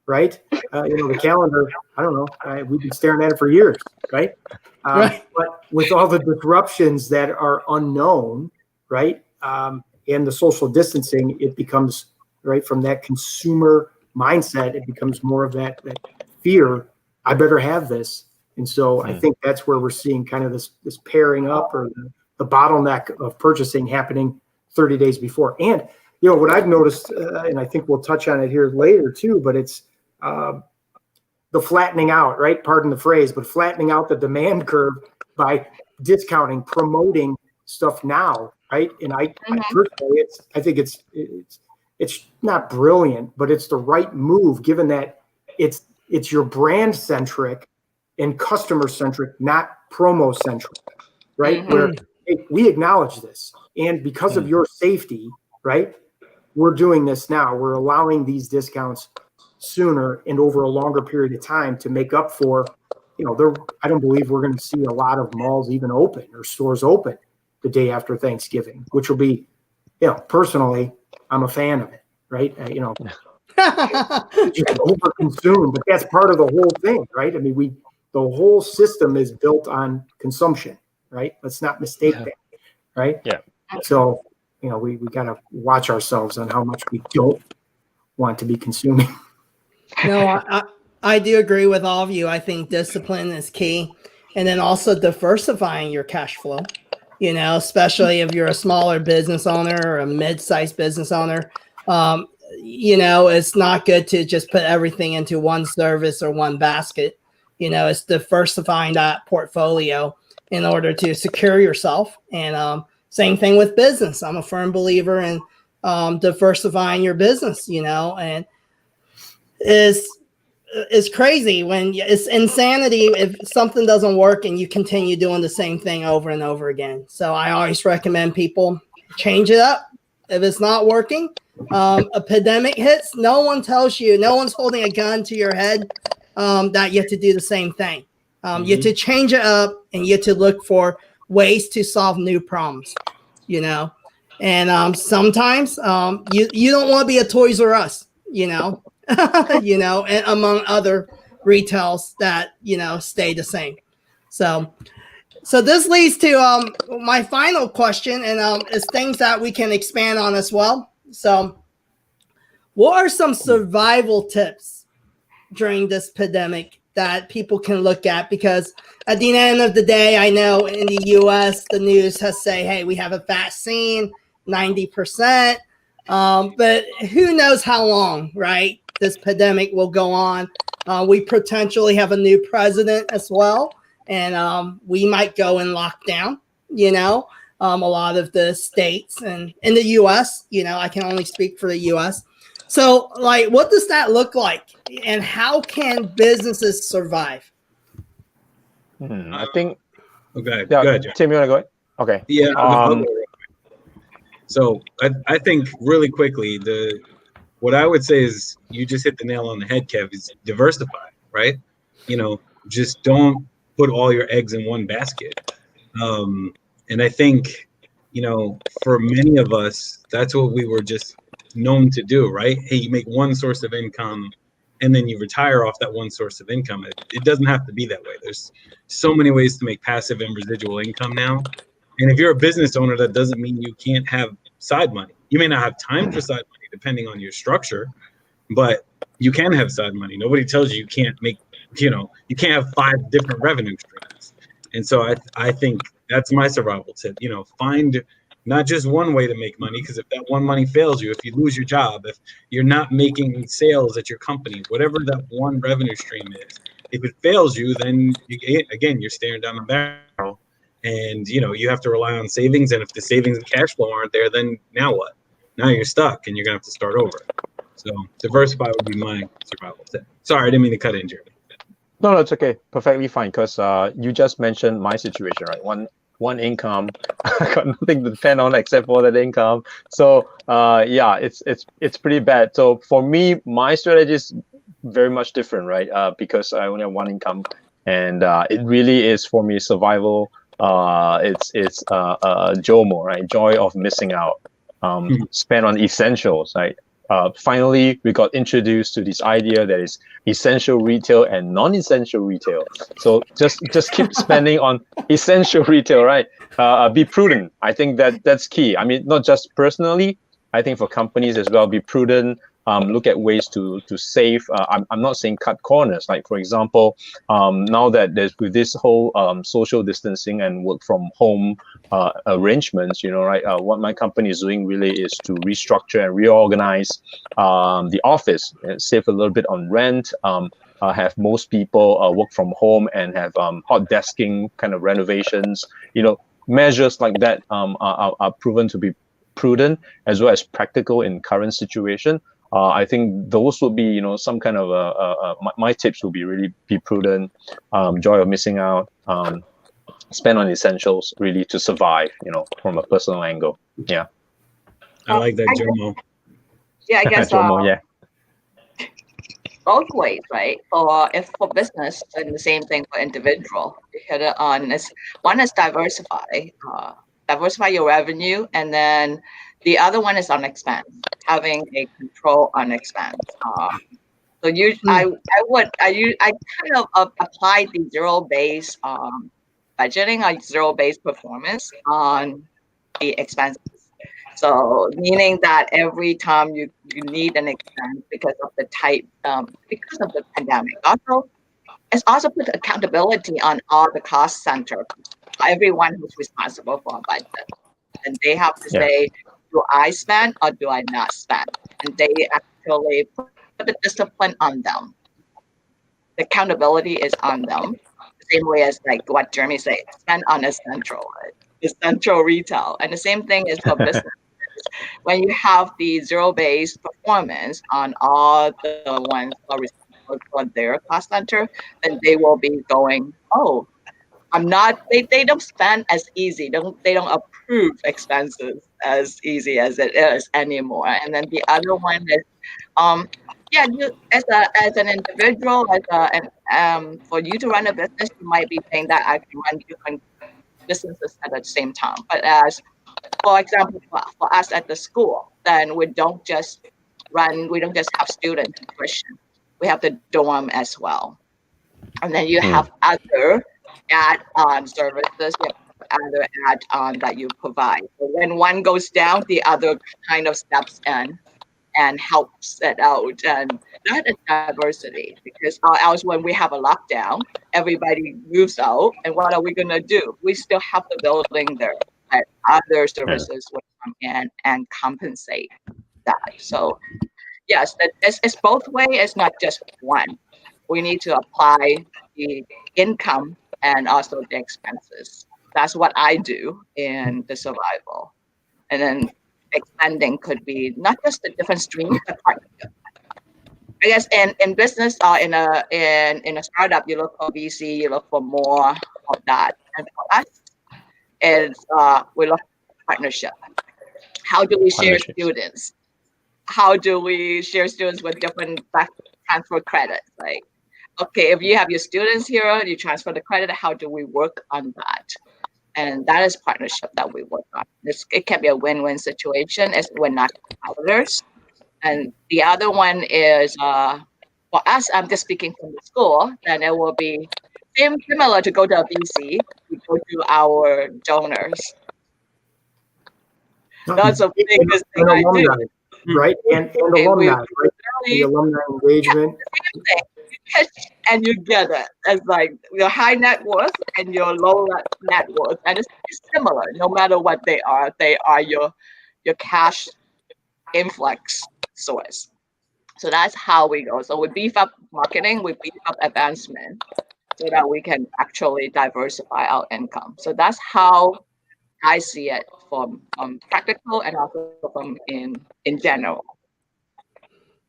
right? The calendar. I don't know. We've been staring at it for years, right? But with all the disruptions that are unknown, right? And the social distancing, it becomes from that consumer mindset, it becomes more of that fear. I better have this, and so I think that's where we're seeing kind of this pairing up or the bottleneck of purchasing happening 30 days before. And what I've noticed, and I think we'll touch on it here later too, but it's the flattening out, right? Pardon the phrase, but flattening out the demand curve by discounting, promoting stuff now, right? And I personally, I think it's not brilliant, but it's the right move given that it's your brand centric and customer centric, not promo centric, right? Where we acknowledge this, and because of your safety, right? We're doing this now. We're allowing these discounts sooner and over a longer period of time to make up for, I don't believe we're going to see a lot of malls even open or stores open the day after Thanksgiving, which will be, personally, I'm a fan of it, right? Just overconsume, but that's part of the whole thing, right? I mean, the whole system is built on consumption, right? Let's not mistake that, right? Yeah. So, we got to watch ourselves on how much we don't want to be consuming. No, I do agree with all of you. I think discipline is key. And then also diversifying your cash flow, especially if you're a smaller business owner or a mid-sized business owner. It's not good to just put everything into one service or one basket. It's diversifying that portfolio in order to secure yourself. And same thing with business. I'm a firm believer in diversifying your business, and it's crazy when it's insanity if something doesn't work and you continue doing the same thing over and over again. So I always recommend people change it up. If it's not working, a pandemic hits, no one tells you, no one's holding a gun to your head that you have to do the same thing. You have to change it up and you have to look for ways to solve new problems, and sometimes you don't want to be a Toys R Us, and among other retails that, stay the same. So this leads to my final question, and it's things that we can expand on as well. So what are some survival tips during this pandemic that people can look at, because at the end of the day, I know in the US, the news has say, hey, we have a vaccine, 90%. But who knows how long, right, this pandemic will go on. We potentially have a new president as well, and we might go in lockdown, a lot of the states, and in the US, I can only speak for the US. So, like, what does that look like, and how can businesses survive? I think. Okay, Yeah, go ahead, John. Tim, you want to go ahead? Okay. Yeah. So I think really quickly, what I would say is you just hit the nail on the head, Kev, is diversify, right? Just don't put all your eggs in one basket. And I think, for many of us, that's what we were just known to do, right? Hey, you make one source of income and then you retire off that one source of income. It doesn't have to be that way. There's so many ways to make passive and residual income now. And if you're a business owner, that doesn't mean you can't have side money. You may not have time for side money depending on your structure, but you can have side money. Nobody tells you can't make, you can't have 5 different revenue streams. And so I think that's my survival tip. Find not just one way to make money, because if that one money fails you, if you lose your job, if you're not making sales at your company, whatever that one revenue stream is, if it fails you, then you're staring down the barrel, and you have to rely on savings. And if the savings and cash flow aren't there, then now what? Now you're stuck, and you're gonna have to start over. So diversify would be my survival tip. Sorry, I didn't mean to cut in, Jeremy. No, it's okay. Perfectly fine. Because you just mentioned my situation, right? One income, I got nothing to depend on except for that income. So it's pretty bad. So for me, my strategy is very much different, right? Because I only have one income, and it really is for me survival. It's JOMO, right? Joy of missing out. Spend on essentials, right? Finally, we got introduced to this idea that is essential retail and non-essential retail. So just keep spending on essential retail, right? Be prudent. I think that's key. I mean, not just personally. I think for companies as well, be prudent. Look at ways to save. I'm not saying cut corners. Like, for example, now that there's with this whole social distancing and work from home arrangements, right? What my company is doing really is to restructure and reorganize the office, save a little bit on rent, have most people work from home, and have hot desking kind of renovations. Measures like that are proven to be prudent as well as practical in current situation. I think those would be, some kind of my tips would be really be prudent, joy of missing out, spend on essentials really to survive, from a personal angle. Yeah. I like that, Jomo. Yeah, I guess Jomo, yeah. Both ways, right? For business, and the same thing for individual. You hit it on this. One is diversify your revenue, and then the other one is on expense, having a control on expense. So I kind of applied the zero-based budgeting or zero-based performance on the expenses. So meaning that every time you need an expense because of the because of the pandemic. Also, it's also put accountability on all the cost center, everyone who's responsible for a budget, and they have to say, do I spend or do I not spend? And they actually put the discipline on them. The accountability is on them. The same way as like what Jeremy said, spend on essential retail. And the same thing is for business. When you have the zero-based performance on all the ones who are responsible for their cost center, then they will be going, oh, they don't spend as easy. They don't approve expenses as easy as it is anymore. And then the other one is, you as an individual, for you to run a business, you might be saying that I can run different businesses at the same time. But as, for example, for us at the school, then we don't just have student tuition. We have the dorm as well. And then you have other add-on services, other add-on that you provide. So when one goes down, the other kind of steps in and helps it out. And that is diversity, because else when we have a lockdown, everybody moves out. And what are we going to do? We still have the building there, and other services will come in and compensate that. So yes, it's both ways. It's not just one. We need to apply the income and also the expenses. That's what I do in the survival. And then expanding could be not just the different streams, but partnership. I guess in business or in a startup, you look for VC, you look for more of that. And for us, we look for partnership. How do we share students? How do we share students with different back transfer credits? Like, okay, if you have your students here, you transfer the credit, how do we work on that? And that is partnership that we work on. It can be a win-win situation as we're not competitors. And the other one is, for us, I'm just speaking from the school, then it will be similar to go to a VC, we go to our donors. That's a biggest thing I do. Right, and alumni, right? The alumni engagement. You pitch and you get it. It's like your high net worth and your low net worth, and it's similar. No matter what they are your cash influx source. So that's how we go. So we beef up marketing, we beef up advancement, so that we can actually diversify our income. So that's how I see it from practical and also from in general.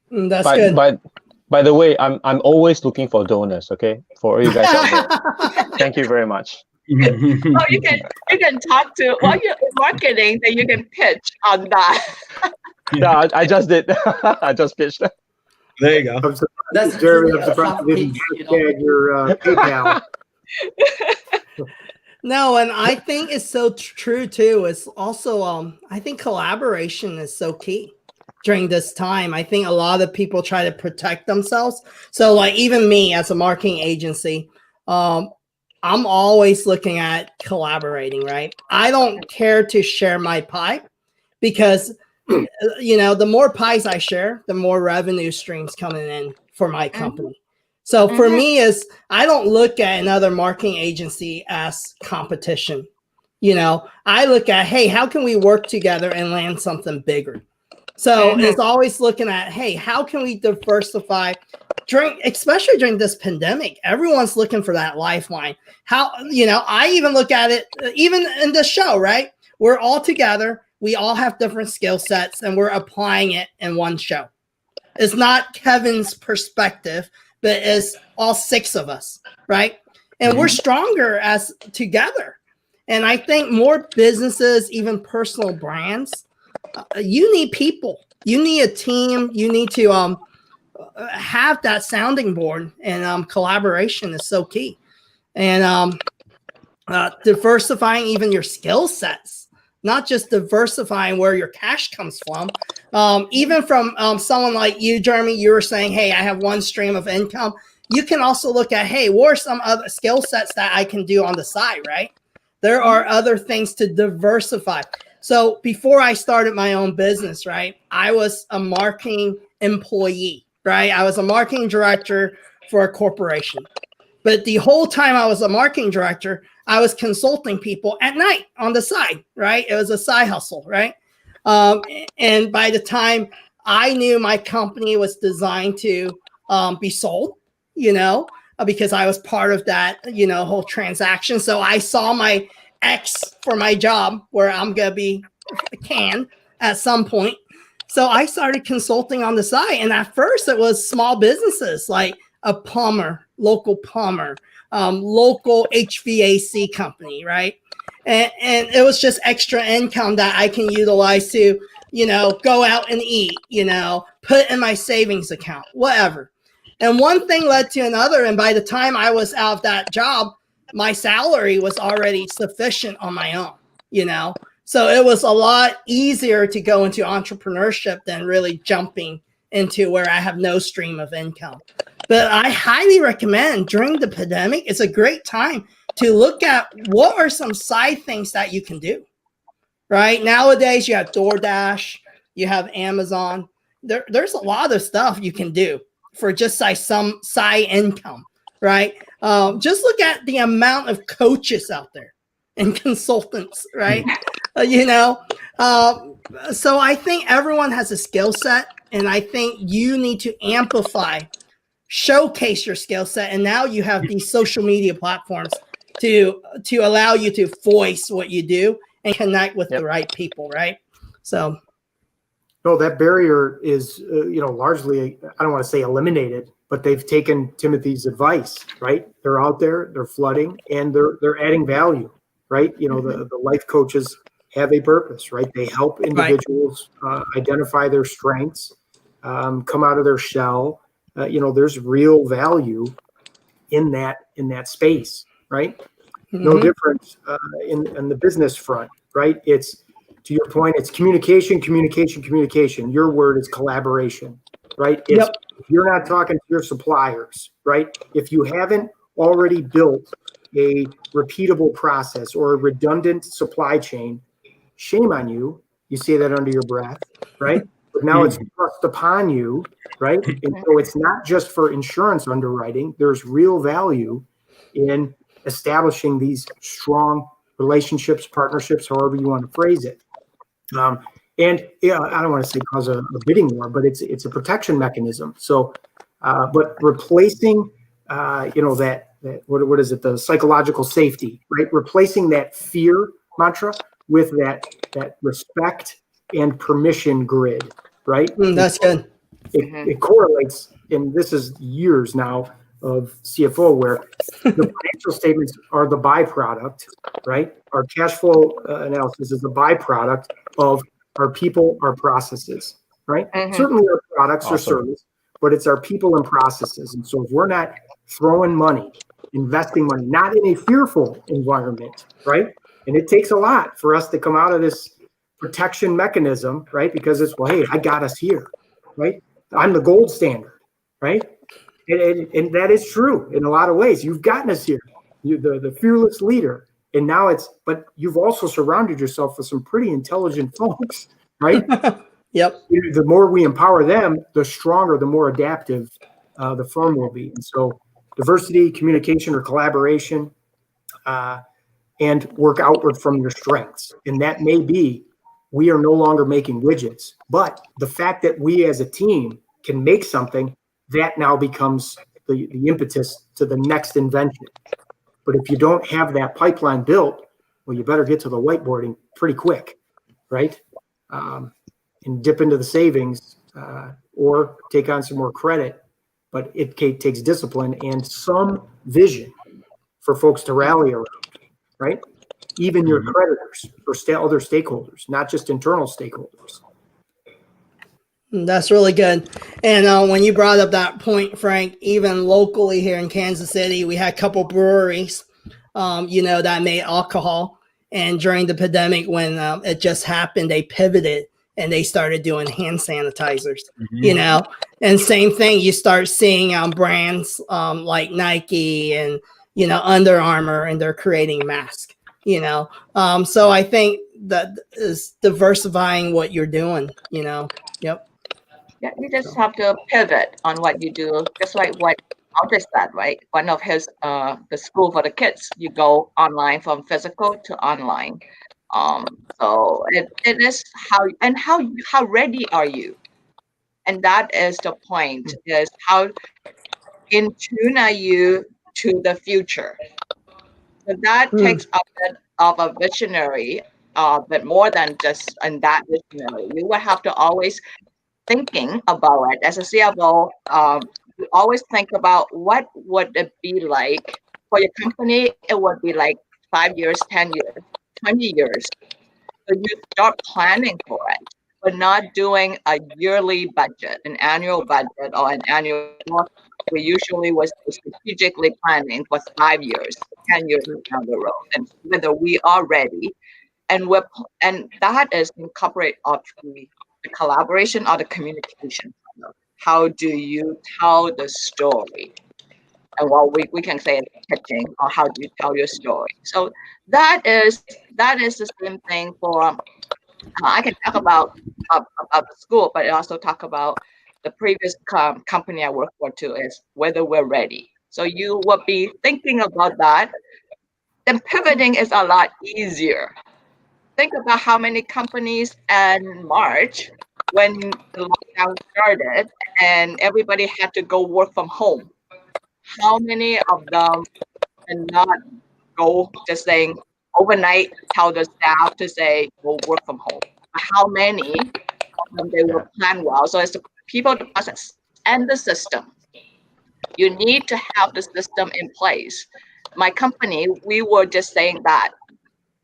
That's good. By the way, I'm always looking for donors. Okay, for you guys out there. Thank you very much. Oh, you can talk to you're marketing, then you can pitch on that. Yeah, I just did. I just pitched. There you go. That's Jeremy. I'm surprised you didn't hashtag your PayPal. No, and I think it's so true too. It's also, I think collaboration is so key during this time. I think a lot of people try to protect themselves. So like even me as a marketing agency, I'm always looking at collaborating, right? I don't care to share my pie because, the more pies I share, the more revenue streams coming in for my company. So for me I don't look at another marketing agency as competition. I look at, hey, how can we work together and land something bigger? So it's always looking at, hey, how can we diversify especially during this pandemic? Everyone's looking for that lifeline. How, I even look at it, even in the show, right? We're all together. We all have different skill sets and we're applying it in one show. It's not Kevin's perspective, but it's all six of us, right? And we're stronger as together. And I think more businesses, even personal brands, you need people. You need a team. You need to have that sounding board, and collaboration is so key. And diversifying even your skill sets, not just diversifying where your cash comes from. Even from someone like you, Jeremy, you were saying, hey, I have one stream of income. You can also look at, hey, what are some other skill sets that I can do on the side, right? There are other things to diversify. So before I started my own business, right, I was a marketing employee, right? I was a marketing director for a corporation. But the whole time I was a marketing director, I was consulting people at night on the side, right? It was a side hustle, right? And by the time I knew my company was designed to be sold, because I was part of that, whole transaction. So I saw my X for my job where I'm going to be canned at some point. So I started consulting on the side. And at first it was small businesses like a plumber, local HVAC company, right? And it was just extra income that I can utilize to, go out and eat, put in my savings account, whatever. And one thing led to another. And by the time I was out of that job, my salary was already sufficient on my own, So it was a lot easier to go into entrepreneurship than really jumping into where I have no stream of income. But I highly recommend during the pandemic, it's a great time to look at what are some side things that you can do, right? Nowadays, you have DoorDash, you have Amazon. there's a lot of stuff you can do for just like some side income, right? Just look at the amount of coaches out there and consultants, right? So I think everyone has a skill set, and I think you need to amplify, showcase your skill set, and now you have these social media platforms to allow you to voice what you do and connect with the right people, right? So no, that barrier is largely, I don't want to say eliminated, but they've taken Timothy's advice, right? They're out there, they're flooding, and they're adding value, right? The life coaches have a purpose, right? They help individuals identify their strengths, come out of their shell. There's real value in that space, right? No difference in the business front, right? It's, to your point, it's communication. Your word is collaboration, right? If you're not talking to your suppliers, right? If you haven't already built a repeatable process or a redundant supply chain, shame on you. You say that under your breath, right? But now it's thrust upon you, right? And so it's not just for insurance underwriting. There's real value in establishing these strong relationships, partnerships, however you want to phrase it. And I don't want to say cause a bidding war, but it's a protection mechanism. So, but replacing, that what is it? The psychological safety, right? Replacing that fear mantra with that respect and permission grid, right? That's good. It correlates, and this is years now of CFO where the financial statements are the byproduct, right? Our cash flow analysis is the byproduct of our people, our processes, right? Certainly our products or service, but it's our people and processes. And so if we're not throwing money, investing money, not in a fearful environment, right? And it takes a lot for us to come out of this protection mechanism, right? Because it's, well, hey, I got us here, right? I'm the gold standard, right? And that is true in a lot of ways. You've gotten us here. You're the fearless leader. And now but you've also surrounded yourself with some pretty intelligent folks, right? The more we empower them, the stronger, the more adaptive the firm will be. And so diversity, communication, or collaboration, and work outward from your strengths. And that may be, we are no longer making widgets, but the fact that we as a team can make something, that now becomes the impetus to the next invention. But if you don't have that pipeline built, well, you better get to the whiteboarding pretty quick, right? And dip into the savings or take on some more credit. But it takes discipline and some vision for folks to rally around, right? Even your creditors or other stakeholders, not just internal stakeholders. That's really good. And when you brought up that point, Frank, even locally here in Kansas City, we had a couple breweries, that made alcohol. And during the pandemic, when it just happened, they pivoted and they started doing hand sanitizers, and same thing, you start seeing brands like Nike and, Under Armour, and they're creating masks, so I think that is diversifying what you're doing, Yeah, you just have to pivot on what you do, just like what Aldrich said, right? One of his the school for the kids, you go online from physical to online. So it is how ready are you? And that is the point, is how in tune are you to the future? So that takes a bit of a visionary, but more than just in that visionary. You will have to always thinking about it as a CFO. You always think about what would it be like for your company. It would be like 5 years, 10 years, 20 years. So you start planning for it, but not doing a yearly budget, an annual budget, or an annual. We usually was strategically planning for 5 years, 10 years down the road, and whether we are ready. And that is incorporate of the collaboration or the communication. How do you tell the story? And we can say pitching, or how do you tell your story? So that is the same thing for I can talk about about the school, but it also talk about the previous company I worked for too, is whether we're ready. So you will be thinking about that. Then pivoting is a lot easier. Think about how many companies in March, when the lockdown started and everybody had to go work from home, how many of them did not go just saying overnight, tell the staff to say, go work from home? How many of them they will plan well? So it's the people, the process, and the system. You need to have the system in place. My company, we were just saying that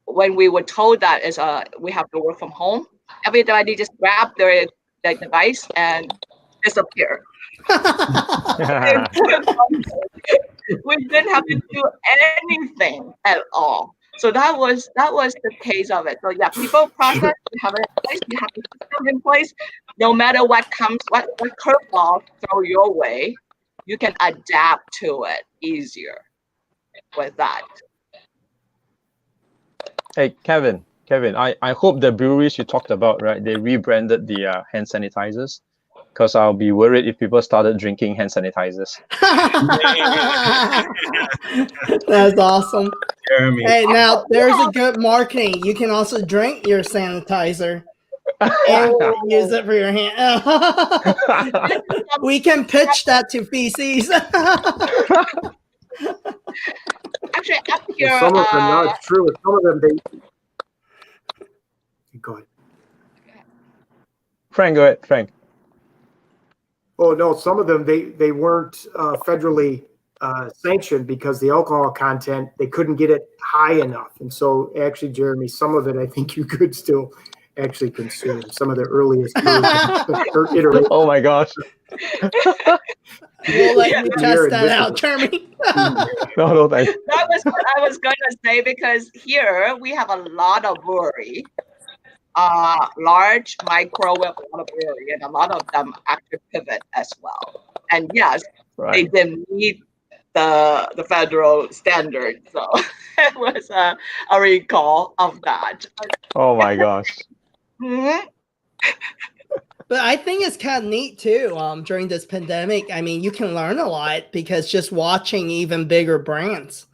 when we were told that is we have to work from home, everybody just grabbed their device and disappear. We didn't have to do anything at all. So that was the case of it. So yeah, people process, you have it in place, you have the system in place. No matter what comes, what curveball throw your way, you can adapt to it easier with that. Hey, Kevin, I hope the breweries you talked about, right, they rebranded the hand sanitizers, because I'll be worried if people started drinking hand sanitizers. That's awesome. Jeremy. Hey, now there's a good marketing. You can also drink your sanitizer and use it for your hand. We can pitch that to VCs. Actually, up here, Some of them, no, it's true. Some of them, go ahead. Frank, go ahead, Frank. Oh no, some of them they weren't federally sanctioned because the alcohol content, they couldn't get it high enough, and so actually, Jeremy, some of it I think you could still actually consume some of the earliest iterations. Oh my gosh. We'll let you test that out, Jeremy. No, thanks. That was what I was going to say, because here we have a lot of brewery, large, micro, we have a lot of brewery, and a lot of them actually pivot as well. And yes, they didn't meet the federal standard, so it was a recall of that. Oh my gosh. Mm-hmm. But I think it's kind of neat too. During this pandemic, I mean, you can learn a lot because just watching even bigger brands,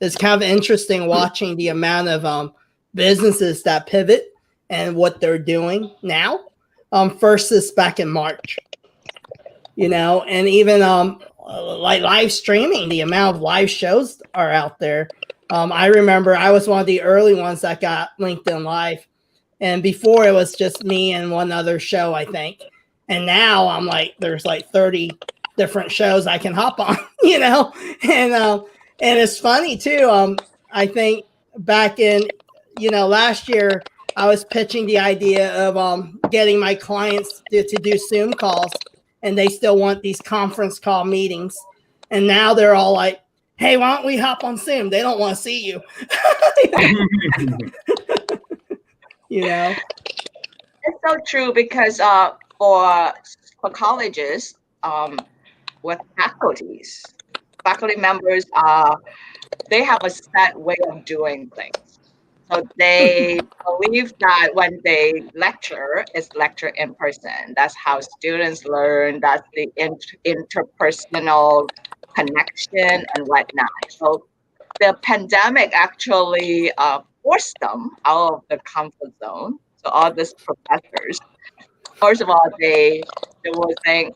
it's kind of interesting watching the amount of businesses that pivot and what they're doing now versus back in March. You know, and even like live streaming, the amount of live shows are out there. I remember I was one of the early ones that got LinkedIn Live. And before it was just me and one other show, I think. And now I'm like, there's like 30 different shows I can hop on, you know? And it's funny too. I think back in, you know, last year, I was pitching the idea of getting my clients to do Zoom calls, and they still want these conference call meetings. And now they're all like, hey, why don't we hop on Zoom? They don't want to see you. You know, it's so true, because for colleges, with faculty members, they have a set way of doing things. So they believe that when they lecture, it's lecture in person. That's how students learn. That's the interpersonal connection and whatnot. So the pandemic actually forced them out of the comfort zone. So all these professors, first of all, they were saying,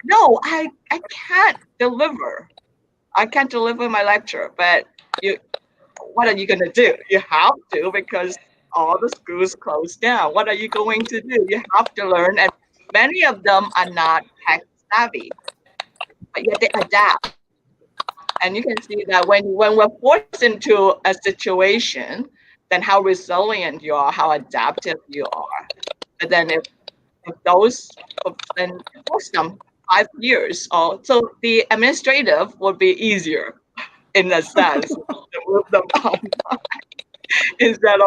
no, I can't deliver. I can't deliver my lecture. But what are you going to do? You have to, because all the schools closed down. What are you going to do? You have to learn. And many of them are not tech savvy, but yet they adapt. And you can see that when we're forced into a situation, then how resilient you are, how adaptive you are. But then if those, then force them 5 years, so the administrative would be easier in a sense to move them online instead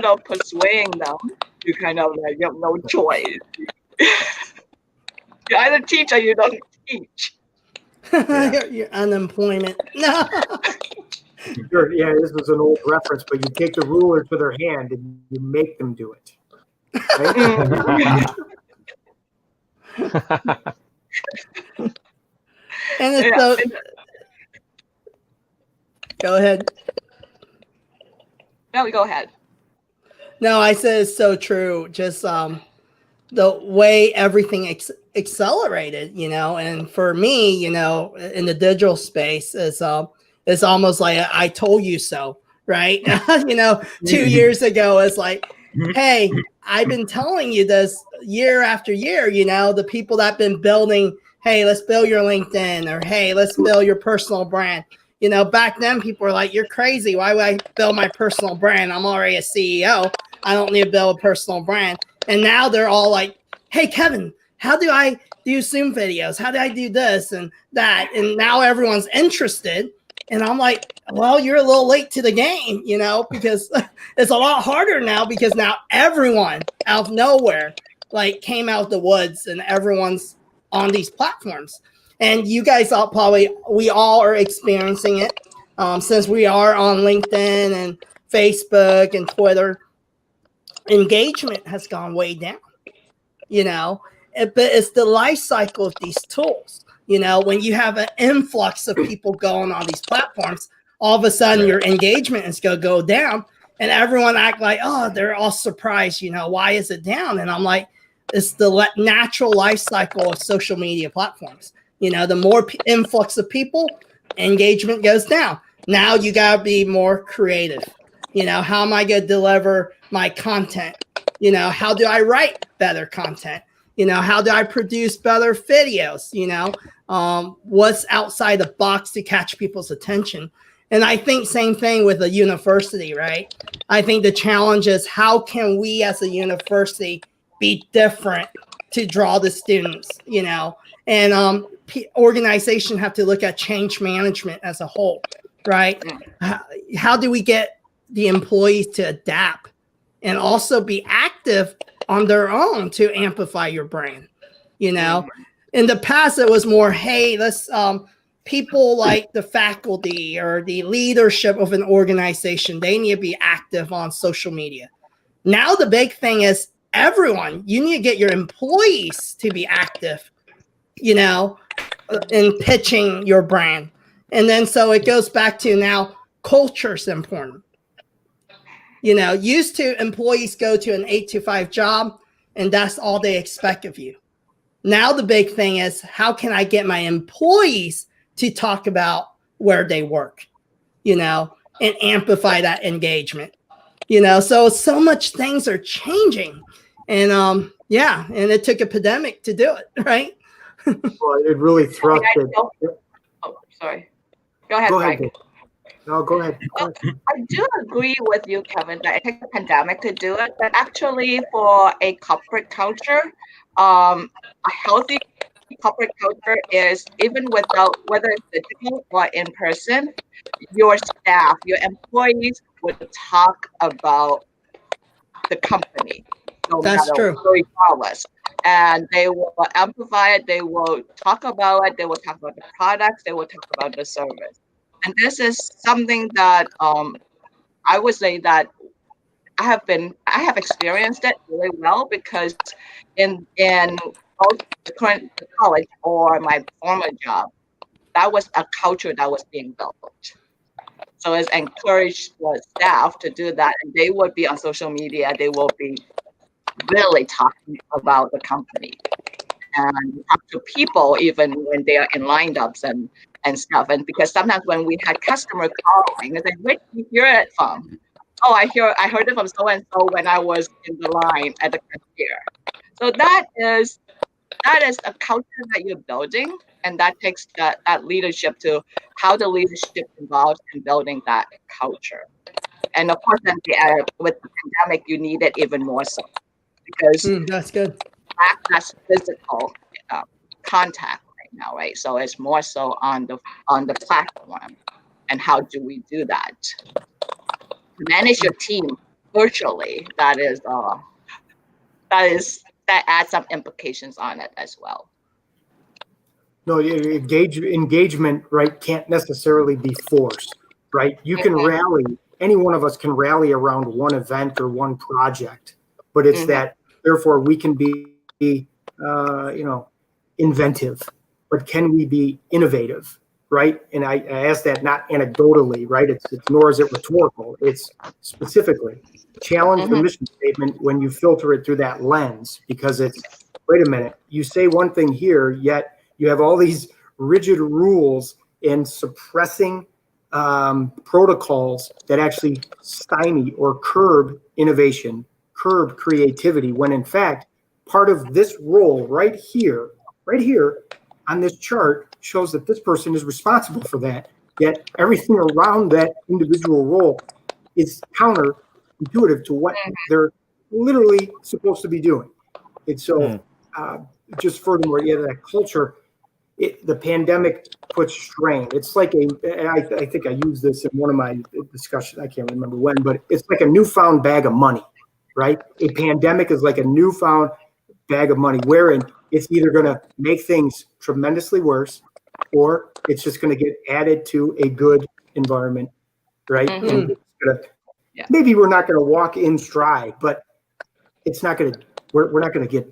of persuading them. You kind of like, you have no choice. You either teach or you don't teach. Your unemployment. No. Sure, yeah, this was an old reference, but you take the ruler to their hand and you make them do it. Right? And it's so, go ahead. No, go ahead. No, I said it's so true. Just the way everything accelerated, and for me, in the digital space, it's almost like I told you so, right? 2 years ago, it's like, hey, I've been telling you this year after year, the people that have been building, hey, let's build your LinkedIn, or hey, let's build your personal brand. Back then people were like, you're crazy. Why would I build my personal brand? I'm already a CEO. I don't need to build a personal brand. And now they're all like, hey, Kevin, how do I do Zoom videos? How do I do this and that? And now everyone's interested. And I'm like, well, you're a little late to the game, because it's a lot harder now, because now everyone out of nowhere came out of the woods and everyone's on these platforms. And you guys we all are experiencing it since we are on LinkedIn and Facebook and Twitter. Engagement has gone way down, but it's the life cycle of these tools. When you have an influx of people going on these platforms, all of a sudden your engagement is going to go down, and everyone act like, oh, they're all surprised, why is it down? And I'm like, it's the natural life cycle of social media platforms. The more influx of people, engagement goes down. Now you got to be more creative. How am I going to deliver my content? How do I write better content? How do I produce better videos? What's outside the box to catch people's attention? And I think same thing with a university, right? I think the challenge is, how can we as a university be different to draw the students, and organization have to look at change management as a whole, right? How do we get the employees to adapt and also be active on their own to amplify your brand? In the past, it was more, hey, let's people like the faculty or the leadership of an organization, they need to be active on social media. Now the big thing is, everyone, you need to get your employees to be active, in pitching your brand. And then so it goes back to now culture is important. Used to employees go to an 8 to 5 job and that's all they expect of you. Now the big thing is, how can I get my employees to talk about where they work, and amplify that engagement, so much things are changing. And and it took a pandemic to do it, right? Well, it really thrust it. Oh, sorry. Go ahead, Frank. No, go ahead. I do agree with you, Kevin, that it takes a pandemic to do it. But actually, for a corporate culture, a healthy corporate culture is, even without, whether it's digital or in person, your staff, your employees would talk about the company. That's true. Regardless. And they will amplify it. They will talk about it. They will talk about the products. They will talk about the service. And this is something that I would say that I have experienced it really well, because in both the current college or my former job, that was a culture that was being built. So it's encouraged the staff to do that, and they would be on social media. They will be really talking about the company and talk to people even when they are in lineups and stuff. And because sometimes when we had customer calling, they say, where did you hear it from? Oh, I heard it from so and so when I was in the line at the cashier. So that is a culture that you're building, and that takes that leadership to how the leadership involves in building that culture. And of course, then with the pandemic, you need it even more so, because that's good. That's physical contact right now, right? So it's more so on the platform, and how do we do that? To manage your team virtually, that adds some implications on it as well. No, engagement, right, can't necessarily be forced, right? You can rally, any one of us can rally around one event or one project, but it's that Therefore, we can be, inventive, but can we be innovative, right? And I ask that not anecdotally, right? It's nor is it rhetorical. It's specifically challenge the mission statement when you filter it through that lens, because it's, wait a minute, you say one thing here, yet you have all these rigid rules and suppressing protocols that actually stymie or curb innovation, curb creativity, when in fact, part of this role right here on this chart shows that this person is responsible for that, yet everything around that individual role is counterintuitive to what they're literally supposed to be doing. And so just furthermore, that culture, the pandemic puts strain. It's like I think I used this in one of my discussions, I can't remember when, but it's like a newfound bag of money, right? A pandemic is like a newfound bag of money, wherein it's either going to make things tremendously worse, or it's just going to get added to a good environment, right? And it's gonna, maybe we're not going to walk in stride, but it's not going to, we're not going to get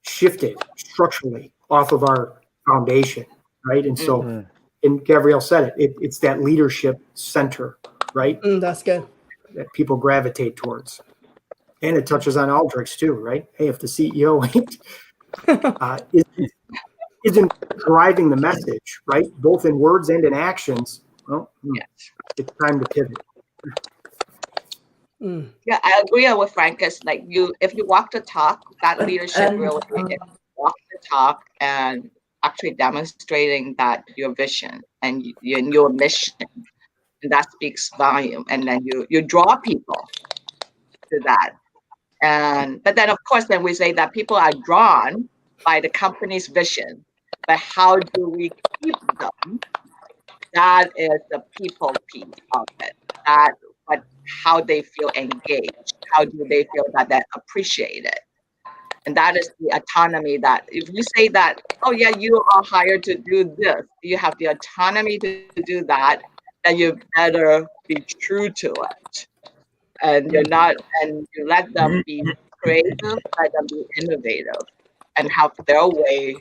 shifted structurally off of our foundation, right? And so, and Gavrielle said it's that leadership center, right? That's good. That people gravitate towards. And it touches on Aldrich's too, right? Hey, if the CEO isn't driving the message, right, both in words and in actions, well, it's time to pivot. Yeah, I agree with Frank. It's like if you walk the talk, that leadership really walk the talk and actually demonstrating that your vision and your mission, and that speaks volume. And then you draw people to that. But then of course, then we say that people are drawn by the company's vision, but how do we keep them? That is the people piece of it. How they feel engaged, how do they feel that they're appreciated? And that is the autonomy that if you say that, oh yeah, you are hired to do this, you have the autonomy to do that, then you better be true to it. And you let them be creative, let them be innovative, and have their way.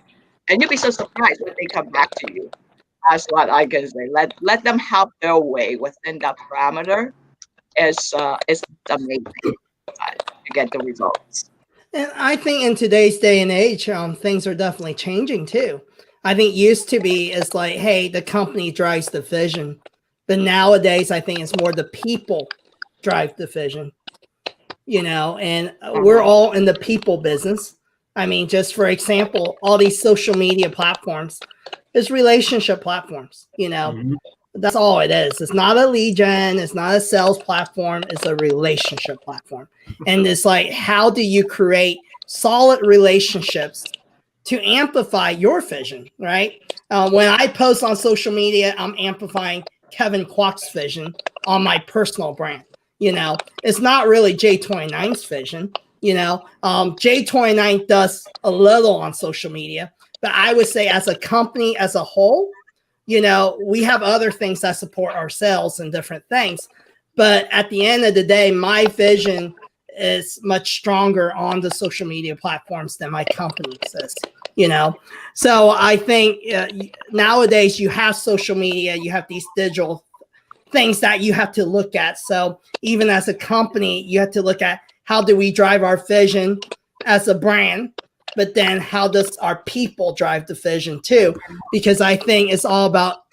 And you'll be so surprised when they come back to you. That's what I can say. Let them have their way within that parameter. It's amazing to get the results. And I think in today's day and age, things are definitely changing too. I think used to be it's like, hey, the company drives the vision, but nowadays I think it's more the people drive the vision. And we're all in the people business. I mean, just for example, all these social media platforms is relationship platforms. That's all it is. It's not a lead gen. It's not a sales platform. It's a relationship platform. And it's like, how do you create solid relationships to amplify your vision, right? When I post on social media, I'm amplifying Kevin Kwok's vision on my personal brand. It's not really J29's vision. J29 does a little on social media, but I would say as a company as a whole, we have other things that support ourselves and different things. But at the end of the day, my vision is much stronger on the social media platforms than my company's is, So I think nowadays you have social media, you have these digital things that you have to look at. So even as a company, you have to look at how do we drive our vision as a brand, but then how does our people drive the vision too? Because I think it's all about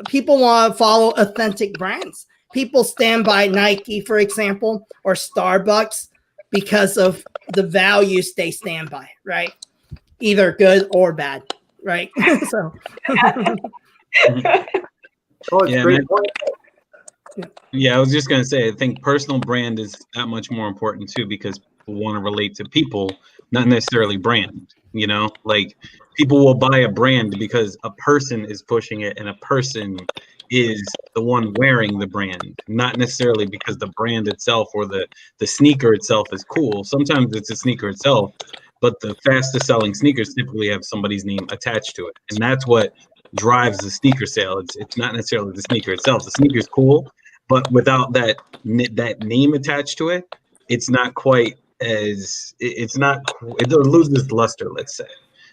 people want to follow authentic brands. People stand by Nike, for example, or Starbucks because of the values they stand by, right? Either good or bad, right? So. Yeah, I was just gonna say, I think personal brand is that much more important too, because people want to relate to people, not necessarily brand. Like people will buy a brand because a person is pushing it and a person is the one wearing the brand, not necessarily because the brand itself or the sneaker itself is cool. Sometimes it's a sneaker itself, but the fastest selling sneakers typically have somebody's name attached to it, and that's what drives the sneaker sale. It's not necessarily the sneaker itself. The sneaker's cool, but without that name attached to it, it's not quite as it's not, it loses luster, let's say.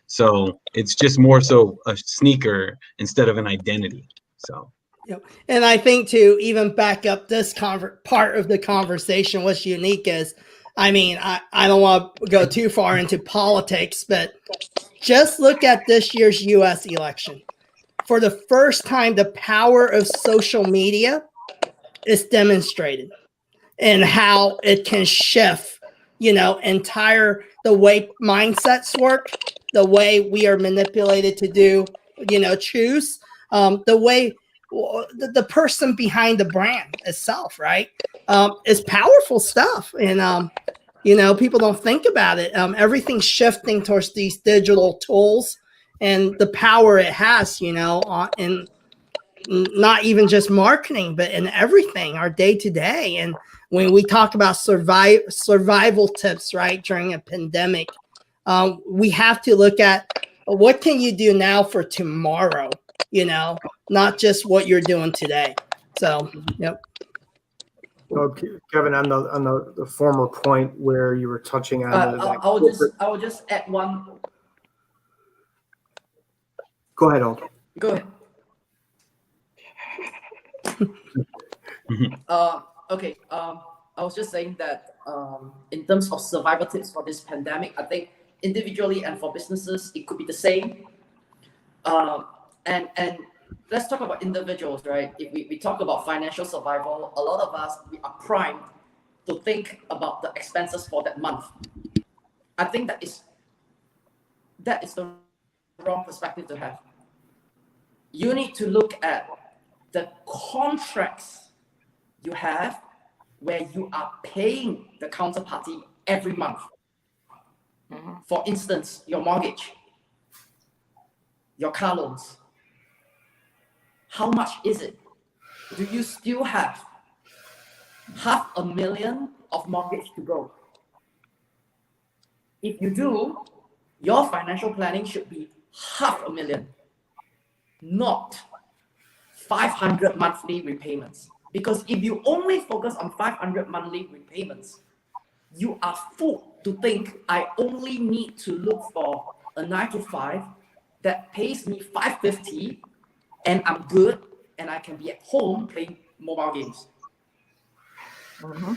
So it's just more so a sneaker instead of an identity. So. Yep. And I think to even back up this part of the conversation, what's unique is, I mean, I don't want to go too far into politics, but just look at this year's U.S. election. For the first time, the power of social media is demonstrated and how it can shift, the way mindsets work, the way we are manipulated to do, choose, the way the person behind the brand itself, right? Is powerful stuff. And, people don't think about it. Everything's shifting towards these digital tools and the power it has, in not even just marketing, but in everything, our day to day. And when we talk about survival tips, right, during a pandemic, we have to look at what can you do now for tomorrow, not just what you're doing today. So, yep. Well, Kevin, on the former point where you were touching on, I will just add one. Go ahead, Old. Go ahead. Okay. I was just saying that in terms of survival tips for this pandemic, I think individually and for businesses, it could be the same. And let's talk about individuals, right? If we talk about financial survival, a lot of us, we are primed to think about the expenses for that month. I think that is the wrong perspective to have. You need to look at the contracts you have where you are paying the counterparty every month. Mm-hmm. For instance, your mortgage, your car loans. How much is it? Do you still have $500,000 of mortgage to go? If you do, your financial planning should be $500,000, not 500 monthly repayments. Because if you only focus on 500 monthly repayments, you are fooled to think I only need to look for a 9-to-5 that pays me $550 and I'm good and I can be at home playing mobile games. Mm-hmm.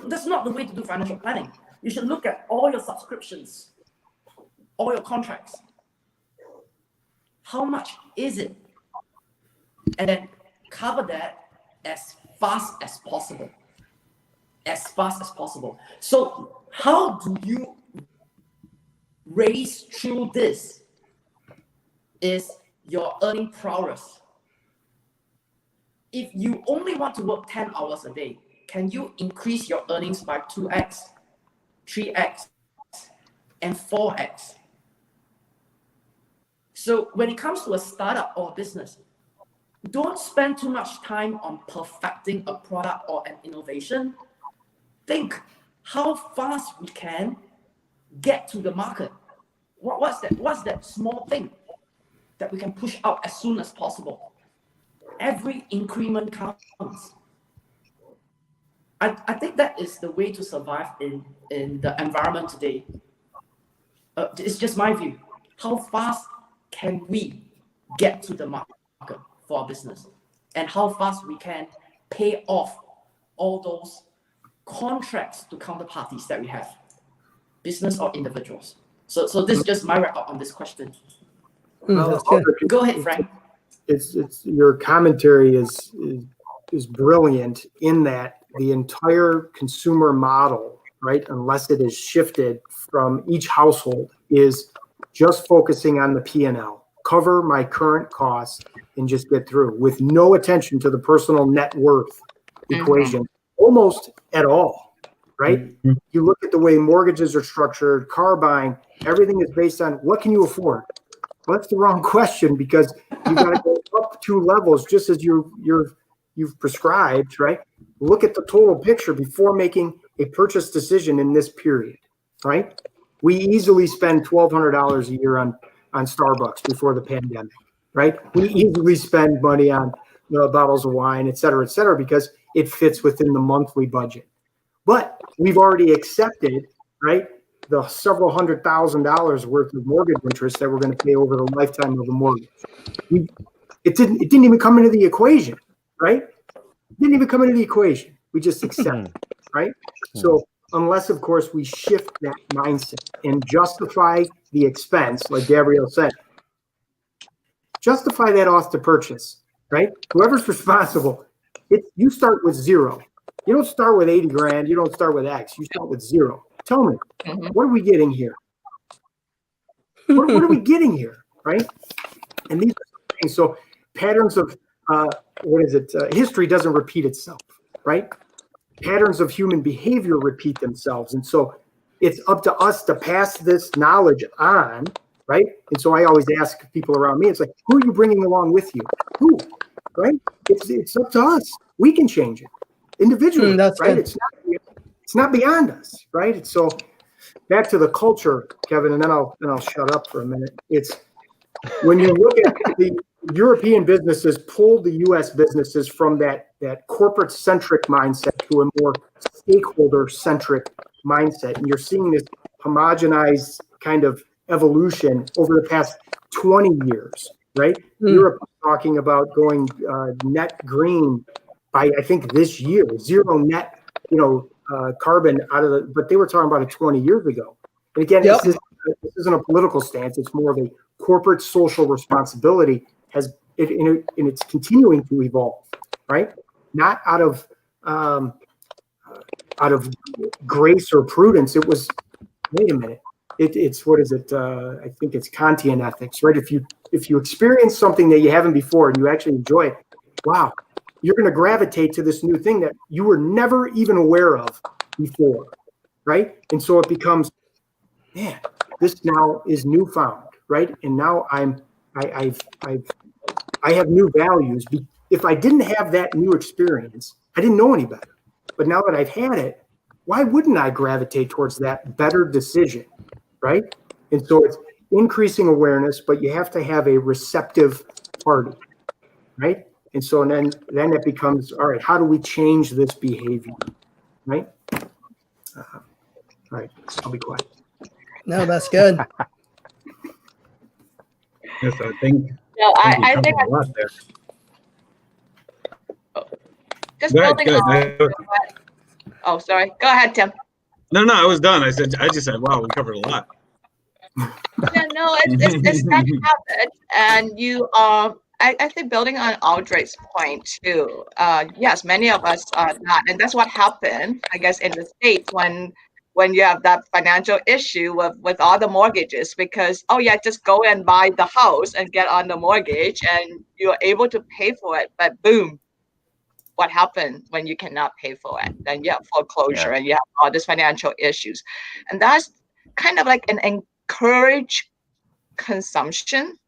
That's not the way to do financial planning. You should look at all your subscriptions, all your contracts. How much is it? And then cover that as fast as possible. As fast as possible. So how do you raise through this is your earning prowess. If you only want to work 10 hours a day, can you increase your earnings by 2x, 3x, and 4x? So when it comes to a startup or a business, don't spend too much time on perfecting a product or an innovation. Think how fast we can get to the market. What's that small thing that we can push out as soon as possible? Every increment counts. I think that is the way to survive in the environment today. It's just my view. How fast can we get to the market for our business? And how fast we can pay off all those contracts to counterparties that we have, business or individuals. So this is just my wrap up on this question. Go ahead, Frank. It's your commentary is brilliant in that the entire consumer model, right, unless it is shifted from each household, is just focusing on the P&L, cover my current costs and just get through with no attention to the personal net worth equation, almost at all, right? You look at the way mortgages are structured, car buying, everything is based on what can you afford? Well, that's the wrong question, because you got to go up 2 levels just as you've prescribed, right? Look at the total picture before making a purchase decision in this period, right? We easily spend $1,200 a year on Starbucks before the pandemic, right? We easily spend money on bottles of wine, et cetera, because it fits within the monthly budget. but we've already accepted, right, the several $100,000 worth of mortgage interest that we're going to pay over the lifetime of the mortgage. It didn't even come into the equation, right? It didn't even come into the equation. We just accept it, right? So unless, of course, we shift that mindset and justify the expense, like Gavrielle said, justify that off to purchase, right? Whoever's responsible, you start with zero. You don't start with 80 grand. You don't start with X. You start with zero. Tell me, what are we getting here? What are we getting here, right? And these are things. So patterns of, history doesn't repeat itself, right? Patterns of human behavior repeat themselves. And so it's up to us to pass this knowledge on, right? And so I always ask people around me, it's like, who are you bringing along with you? Who, right? It's up to us. We can change it individually, right? Good. It's not beyond us, right? So back to the culture, Kevin, and then I'll shut up for a minute. It's when you look at the European businesses pulled the U.S. businesses from that corporate-centric mindset to a more stakeholder-centric mindset. And you're seeing this homogenized kind of evolution over the past 20 years, right? Europe is talking about going net green by, I think, this year, zero net, carbon out of the, but they were talking about it 20 years ago. And again, this isn't a political stance. It's more of a corporate social responsibility and it's continuing to evolve, right? Not out of grace or prudence. It was, wait a minute. It's what is it? I think it's Kantian ethics, right? If you experience something that you haven't before and you actually enjoy it, wow, you're going to gravitate to this new thing that you were never even aware of before, right? And so it becomes, man, this now is newfound, right? And now I have new values. If I didn't have that new experience, I didn't know any better. But now that I've had it, why wouldn't I gravitate towards that better decision, right? And so it's increasing awareness, but you have to have a receptive party, right? And so then it becomes, all right, how do we change this behavior, right? All right, I'll be quiet. No, that's good. Yes, I think. No, I think a lot there. Just building on. Oh, sorry. Go ahead, Tim. No, I was done. I just said, wow, we covered a lot. Yeah, no, it's that habit, and you I think building on Audrey's point too. Yes, many of us are not, and that's what happened, I guess, in the States when you have that financial issue with all the mortgages, because just go and buy the house and get on the mortgage, and you're able to pay for it, but boom. What happened when you cannot pay for it? Then you have foreclosure and you have all these financial issues. And that's kind of like an encouraged consumption.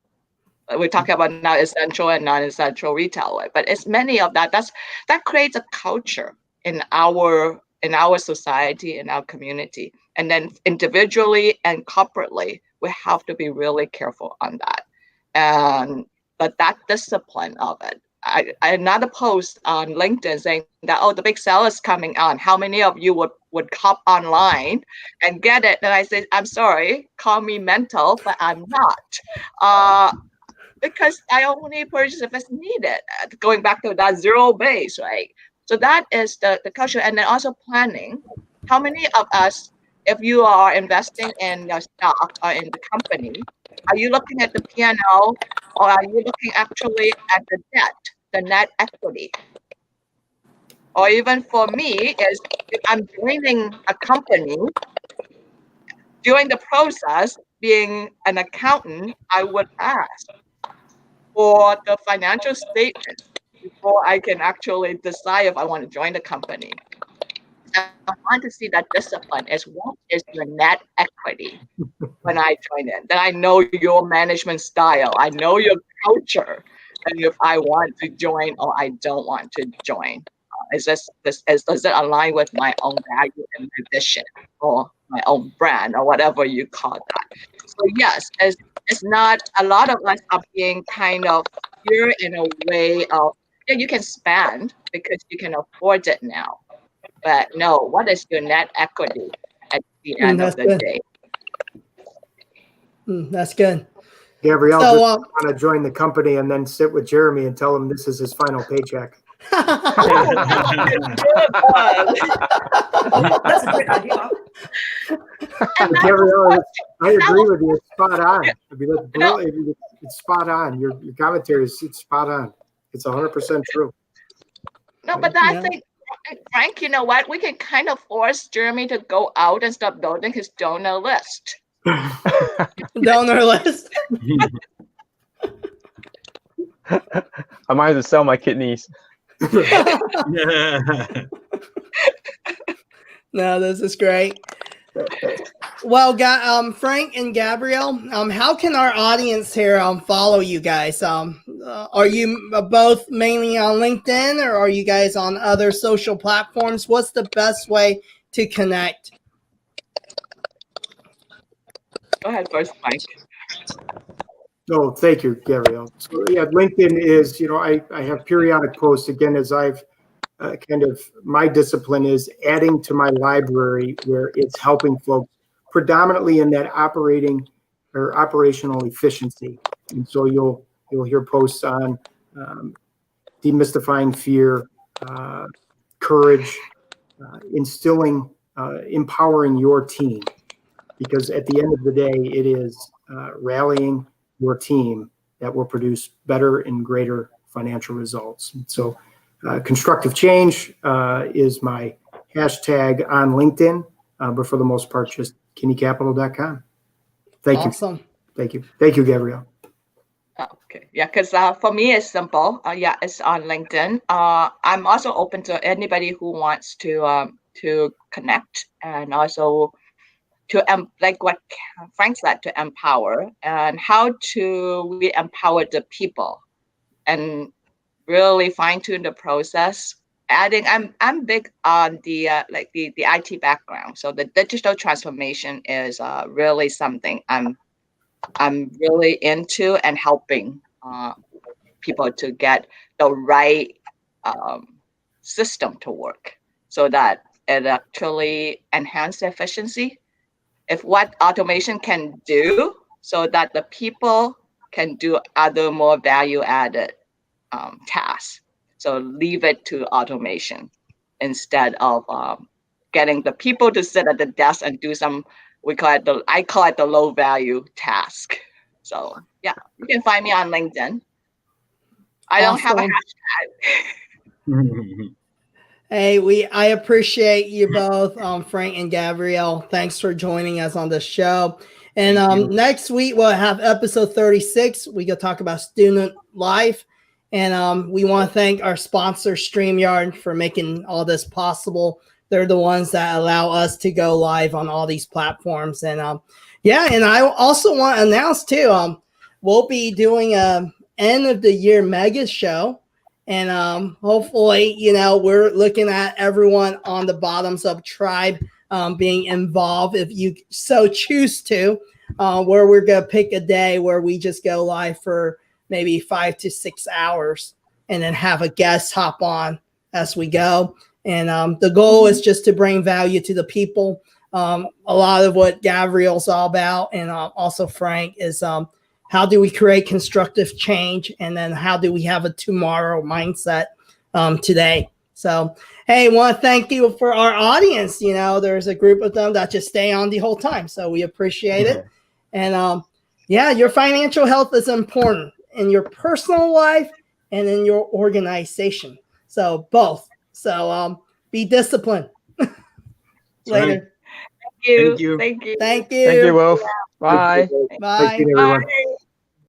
We're talking about now essential and non-essential retail, but it's many of that. That creates a culture in our society, in our community. And then individually and corporately, we have to be really careful on that. But that discipline of it. I another post on LinkedIn saying that, the big sale is coming on. How many of you would hop online and get it? And I said, I'm sorry, call me mental, but I'm not. Because I only purchase if it's needed. Going back to that zero base, right? So that is the culture. And then also planning. How many of us, if you are investing in your stock or in the company, are you looking at the P&L, or are you looking actually at the debt, the net equity? Or even for me, is if I'm joining a company, during the process, being an accountant, I would ask for the financial statement before I can actually decide if I want to join the company. I want to see that discipline is what is your net equity when I join in. Then I know your management style. I know your culture. And if I want to join or I don't want to join, does it align with my own value and vision or my own brand or whatever you call that? So yes, it's not, a lot of us are being kind of here in a way of, you can spend because you can afford it now. But no, what is your net equity at the end of the good. day? That's good. Gavrielle So, just want to join the company and then sit with Jeremy and tell him this is his final paycheck. That's a great idea. Gavrielle, I agree with you. It's spot on. I mean, that's brilliant. It's spot on. Your commentary is spot on. It's 100% true. No, but I think, Frank, you know what? We can kind of force Jeremy to go out and start building his donor list. Donor list. I might have to sell my kidneys. No, this is great. Well, Frank and Gavrielle, how can our audience here follow you guys? Are you both mainly on LinkedIn, or are you guys on other social platforms? What's the best way to connect? Go ahead first, Mike. No, thank you, Gavrielle. So yeah, LinkedIn is, I have periodic posts again, as I've my discipline is adding to my library where it's helping folks predominantly in that operational efficiency. And so you'll hear posts on demystifying fear, courage, instilling, empowering your team. Because at the end of the day, it is rallying your team that will produce better and greater financial results. So constructive change is my hashtag on LinkedIn, but for the most part, just kinneycapital.com. Thank you. Awesome. Thank you. Thank you, Gavrielle. Okay. Yeah, because for me, it's simple. It's on LinkedIn. I'm also open to anybody who wants to connect, and also to like what Frank said, to empower, and how to we empower the people and really fine tune the process. Adding, I'm big on the the IT background, so the digital transformation is really something I'm really into, and helping people to get the right system to work so that it actually enhances efficiency. If what automation can do, so that the people can do other more value added tasks. So leave it to automation instead of getting the people to sit at the desk and do some, I call it the low value task. So yeah, you can find me on LinkedIn. I don't have a hashtag. Hey, I appreciate you both, Frank and Gavrielle. Thanks for joining us on the show. And next week we'll have episode 36. We go talk about student life. And we want to thank our sponsor, StreamYard, for making all this possible. They're the ones that allow us to go live on all these platforms. And and I also want to announce too, we'll be doing a end of the year mega show. And hopefully, we're looking at everyone on the Bottoms Up Tribe being involved, if you so choose to, where we're going to pick a day where we just go live for maybe 5 to 6 hours and then have a guest hop on as we go. And the goal is just to bring value to the people. A lot of what Gavrielle's all about, and also Frank, is how do we create constructive change? And then how do we have a tomorrow mindset today? So, hey, I want to thank you for our audience. There's a group of them that just stay on the whole time. So we appreciate it. And your financial health is important in your personal life and in your organization. So both. So be disciplined. Later. Thank you. Thank you. Thank you. Thank you both. Bye. Bye. Thank you, everyone. Bye.